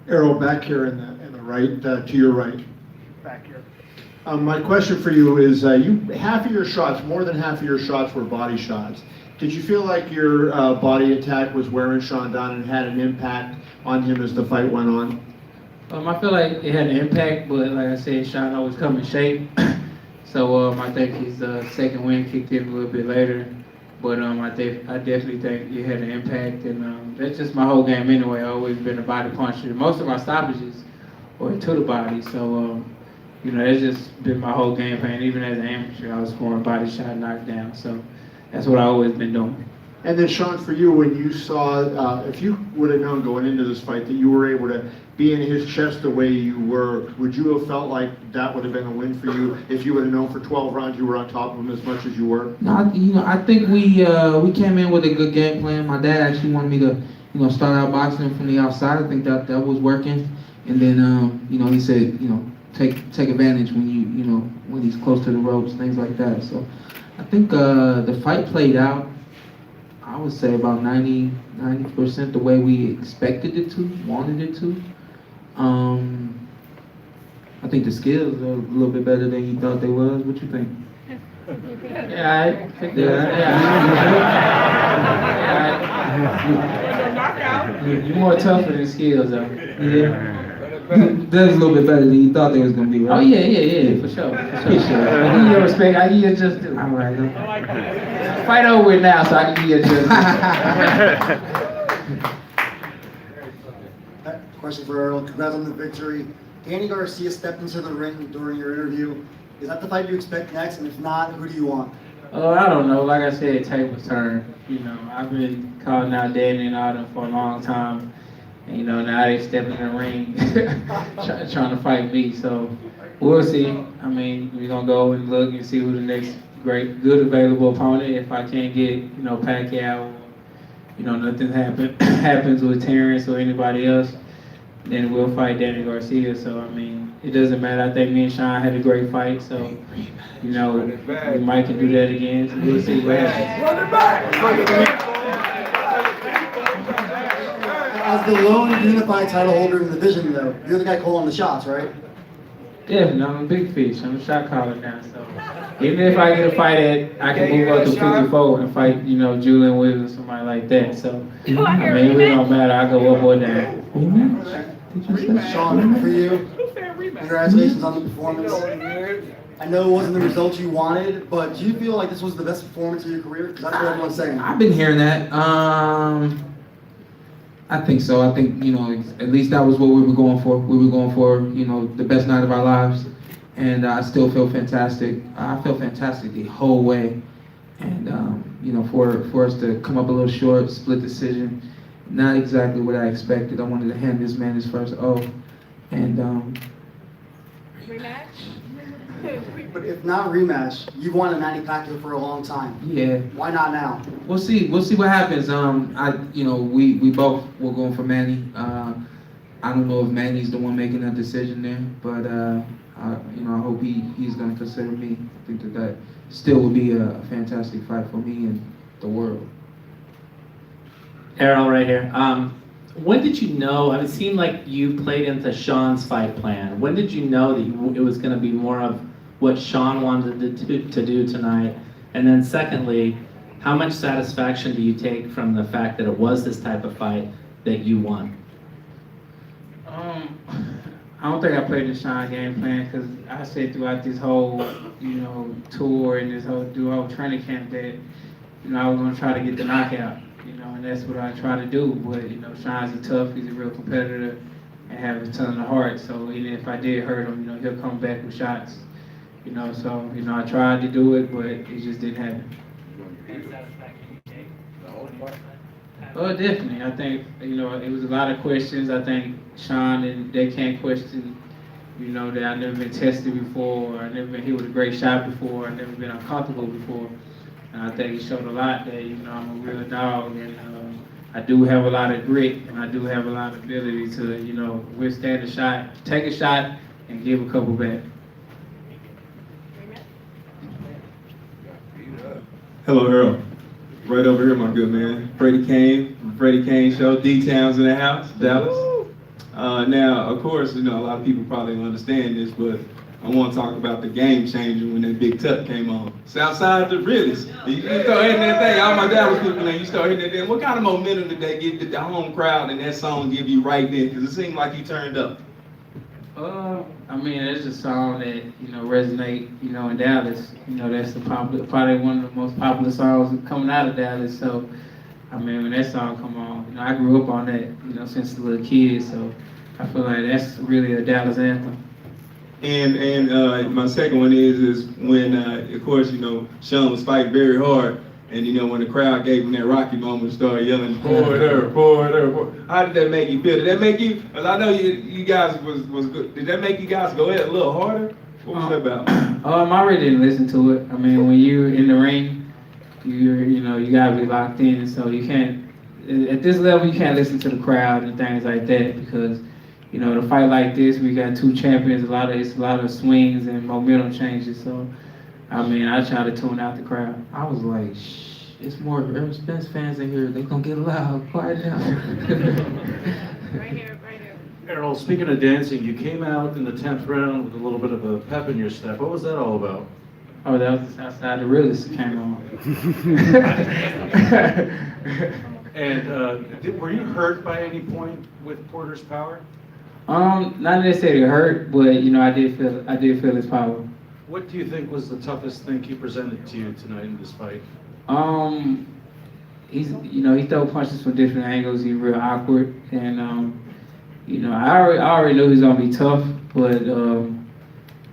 Errol, back here in the right, to your right. Back here. My question for you is, half of your shots, more than half of your shots were body shots. Did you feel like your body attack was wearing Shawn down and had an impact on him as the fight went on? I feel like it had an impact, but like I said, Shawn always come in shape. So I think his second win kicked in a little bit later. But I definitely think it had an impact, and that's just my whole game anyway. I've always been a body puncher. Most of my stoppages were to the body, so you know, that's just been my whole game plan. Even as an amateur, I was scoring body shot, knockdown. So that's what I've always been doing. And then, Shawn, for you, when you saw, if you would have known going into this fight that you were able to be in his chest the way you were, would you have felt like that would have been a win for you if you would have known for 12 rounds you were on top of him as much as you were? No, you know, I think we came in with a good game plan. My dad actually wanted me to, you know, start out boxing him from the outside. I think that was working. And then, you know, he said, you know, take advantage when you know, when he's close to the ropes, things like that. So I think the fight played out, I would say about 90% the way we expected it to, wanted it to. I think the skills are a little bit better than you thought they was. What you think? Yeah, I think you're more tougher than skills, though. Yeah. That was a little bit better than you thought they was gonna be, right? Oh yeah, for sure. I give you your respect. I give you just due. All right. Fight over it now, so I can give you just due. Question for Errol. Congrats on the victory. Danny Garcia stepped into the ring during your interview. Is that the fight you expect next? And if not, who do you want? I don't know. Like I said, tables turn. You know, I've been calling out Danny and all them for a long time. And, you know, now they step in the ring trying to fight me. So we'll see. I mean, we're going to go and look and see who the next good available opponent. If I can't get, you know, Pacquiao, or, you know, nothing happens with Terrence or anybody else, then we'll fight Danny Garcia. So, I mean, it doesn't matter. I think me and Shawn had a great fight. So, you know, we might can do that again. So we'll see what happens. Run it back! As the lone unified title holder in the division, though, you're the guy calling the shots, right? Definitely, I'm a big fish. I'm a shot caller now, so even if I get a fight I can move up to 54 and fight, you know, Julian Williams or somebody like that. So, I mean, it don't matter. I go up or down. Shawn, for you, congratulations on the performance. I know it wasn't the result you wanted, but do you feel like this was the best performance of your career? Because that's what everyone's saying. I've been hearing that. I think so. I think, you know, at least that was what we were going for. We were going for, you know, the best night of our lives. And I still feel fantastic. I felt fantastic the whole way. And, you know, for us to come up a little short, split decision, not exactly what I expected. I wanted to hand this man his first O. And, rematch? But if not rematch, you've wanted Manny Pacquiao for a long time. Yeah. Why not now? We'll see. We'll see what happens. You know, we both were going for Manny. I don't know if Manny's the one making that decision there, but you know, I hope he's going to consider me. I think that still would be a fantastic fight for me and the world. Errol, right here. When did you know? It seemed like you played into Shawn's fight plan. When did you know that it was going to be more of what Shawn wanted to do tonight? And then secondly, how much satisfaction do you take from the fact that it was this type of fight that you won? I don't think I played the Shawn game plan because I said throughout this whole, you know, tour and this whole training camp that I was gonna try to get the knockout, and that's what I try to do. But Shawn's tough. He's a real competitor and have a ton of heart. So even if I did hurt him, he'll come back with shots. So I tried to do it, but it just didn't happen. Oh, definitely. I think it was a lot of questions. I think Shawn and they can't question. That I've never been tested before, or I've never been hit with a great shot before, I've never been uncomfortable before. And I think he showed a lot that, I'm a real dog, and I do have a lot of grit, and I do have a lot of ability to, withstand a shot, take a shot, and give a couple back. Hello, Earl. Right over here, my good man. Freddie Kane, from Freddie Kane Show, D-Town's in the house, Dallas. Now, of course, a lot of people probably don't understand this, but I want to talk about the game changer when that big tuck came on. Southside the realest. You start hitting that thing, all my Dallas people, and you start hitting that thing. What kind of momentum did they give the home crowd and that song give you right then? Because it seemed like you turned up. It's a song that, resonate, in Dallas. That's probably one of the most popular songs coming out of Dallas. So, when that song come on, I grew up on that, since a little kid. So I feel like that's really a Dallas anthem. And my second one is when, of course, Shawn was fighting very hard. And, when the crowd gave him that Rocky moment, started yelling, forward her, forward her. How did that make you feel? Did that make you, because I know you guys was good. Did that make you guys go ahead a little harder? What was that about? I already didn't listen to it. When you're in the ring, you gotta be locked in. So you can't, at this level, you can't listen to the crowd and things like that because, to fight like this, we got two champions, it's a lot of swings and momentum changes. So, I try to tune out the crowd. I was like, shh, it's more Errol Spence fans in here. They gonna get loud. Quiet down. Right here, right here. Errol, speaking of dancing, you came out in the 10th round with a little bit of a pep in your step. What was that all about? Oh, that was Outside the Realest came on. And were you hurt by any point with Porter's power? Not necessarily hurt, but I did feel his power. What do you think was the toughest thing he presented to you tonight in this fight? He throw punches from different angles. He's real awkward, and I already knew he was gonna be tough, but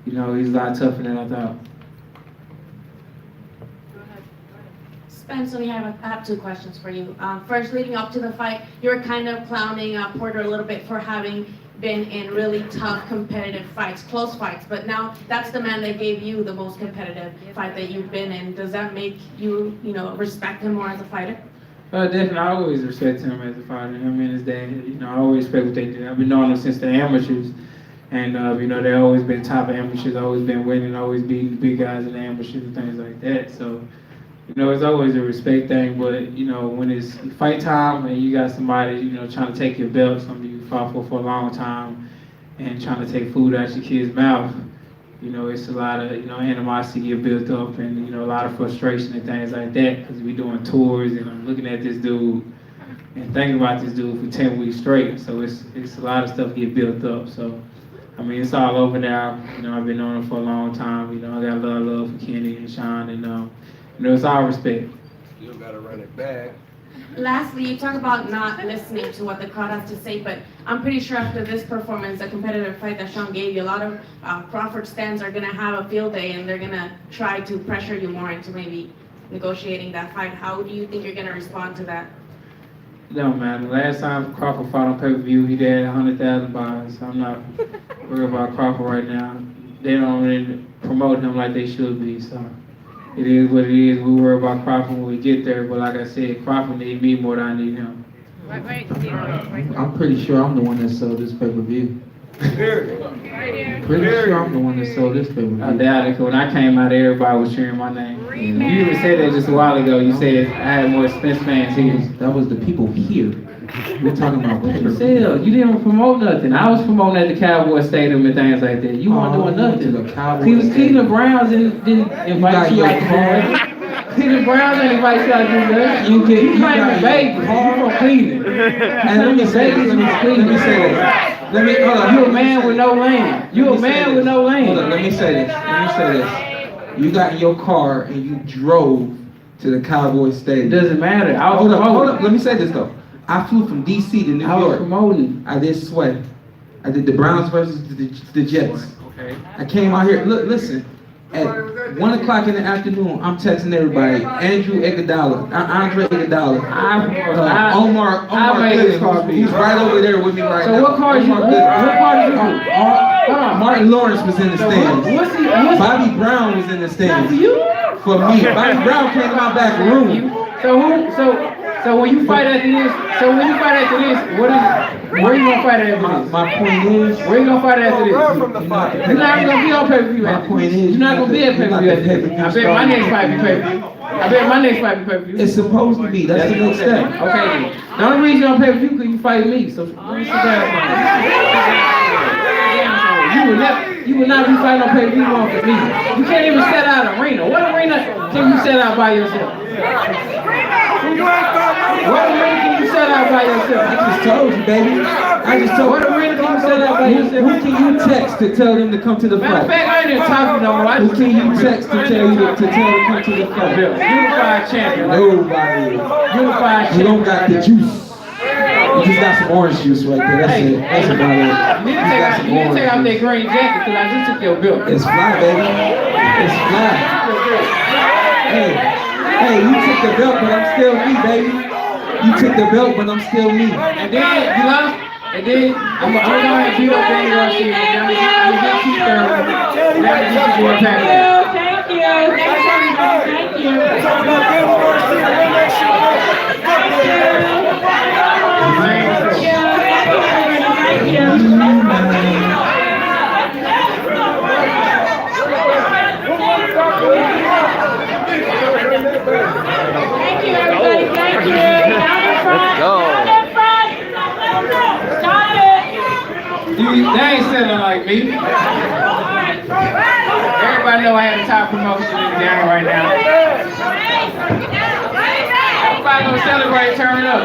he's a lot tougher than I thought. Spence, I have two questions for you. First, leading up to the fight, you were kind of clowning Porter a little bit for having been in really tough competitive fights, close fights, but now that's the man that gave you the most competitive fight that you've been in. Does that make you, respect him more as a fighter? Definitely, I always respect him as a fighter. His dad, I always respect what they do. I've been knowing them since the amateurs, and they always been top amateurs, always been winning, always beating the big guys in the amateurs and things like that. So, it's always a respect thing, but, when it's fight time and you got somebody, trying to take your belt, something you fought for a long time, and trying to take food out your kid's mouth, it's a lot of, animosity get built up and, a lot of frustration and things like that, because we doing tours and I'm looking at this dude and thinking about this dude for 10 weeks straight, so it's a lot of stuff get built up, so, it's all over now, I've been on it for a long time, I got a lot of love for Kenny and Shawn, and, it's all respect. You gotta run it back. Lastly, you talk about not listening to what the crowd has to say, but I'm pretty sure after this performance, the competitive fight that Shawn gave you, a lot of Crawford stands are going to have a field day and they're going to try to pressure you more into maybe negotiating that fight. How do you think you're going to respond to that? It don't matter. Last time Crawford fought on pay-per-view, he did 100,000 buys. I'm not worried about Crawford right now. They don't really promote him like they should be, so. It is what it is. We worry about Crawford when we get there, but like I said, Crawford needs me more than I need him. Right. I'm pretty sure I'm the one that sold this pay-per-view. Pretty sure I'm the one that sold this pay-per-view. I doubt it, 'cause when I came out, everybody was cheering my name. You even said that just a while ago. You said I had more Spence fans here. That was the people here. We're talking about pay-per-view. You didn't promote nothing. I was promoting at the Cowboy Stadium and things like that. You weren't doing nothing. He was Cleveland Browns and didn't invite you out to do Cleveland Browns didn't invite you out to do that. You claim Vegas. You from Cleveland. And let me say this. You a man with no land. You a man with no land. Let me say this. You got in your car and you drove to the Cowboys It Stadium. doesn't matter. I was Hold up. promoting. Let me say this though. I flew from DC to New I was York. promoting. I did sweat. I did the Browns versus the Jets. Okay. I came out here. Look, listen. At 1 o'clock in the afternoon, I'm texting everybody. Andrew Iguodala, Andre Iguodala, Omar Gooding, he's right over there with me right now. So what card you? What card you do? Martin Lawrence was in the stands. Bobby Brown was in the stands. For you? For me, Bobby Brown came to my back room. So when you fight after this, where you gonna fight after this? My point is, where you gonna fight after this? You're not gonna be on pay-per-view my after point this. is, You're not gonna be at pay-per-view after this. I bet my next fight be pay-per-view. It's supposed to be. That's the next step. Okay. The only reason you're on pay-per-view because you fight me. So sit down. You would not be fighting on pay-per-view one for me. You can't even set out an arena. What arena can you set out by yourself? What arena can you set out by yourself? I just told you, baby. I just told you. What arena can you set out by yourself? Who can you text to tell them to come to the Matter of fight? fact, I ain't even talking no more. Who can you text to tell you to come to the fight? Unified champion. Nobody. Unified champion. You don't got the juice. You just got some orange juice right there. That's it. That's about it. You need to take out that green jacket because I just took your belt. It's fly, baby. It's fly. Hey, you took the belt, but I'm still me, baby. You took the belt, but I'm still me. And then you lost. And then I'm gonna beat up Danny Garcia. I'm gonna get you third. I'm gonna get you a pack. Thank you. Let's go. They ain't selling like me. Everybody know I had a top promotion in the game right now. Everybody gonna celebrate, turn it up.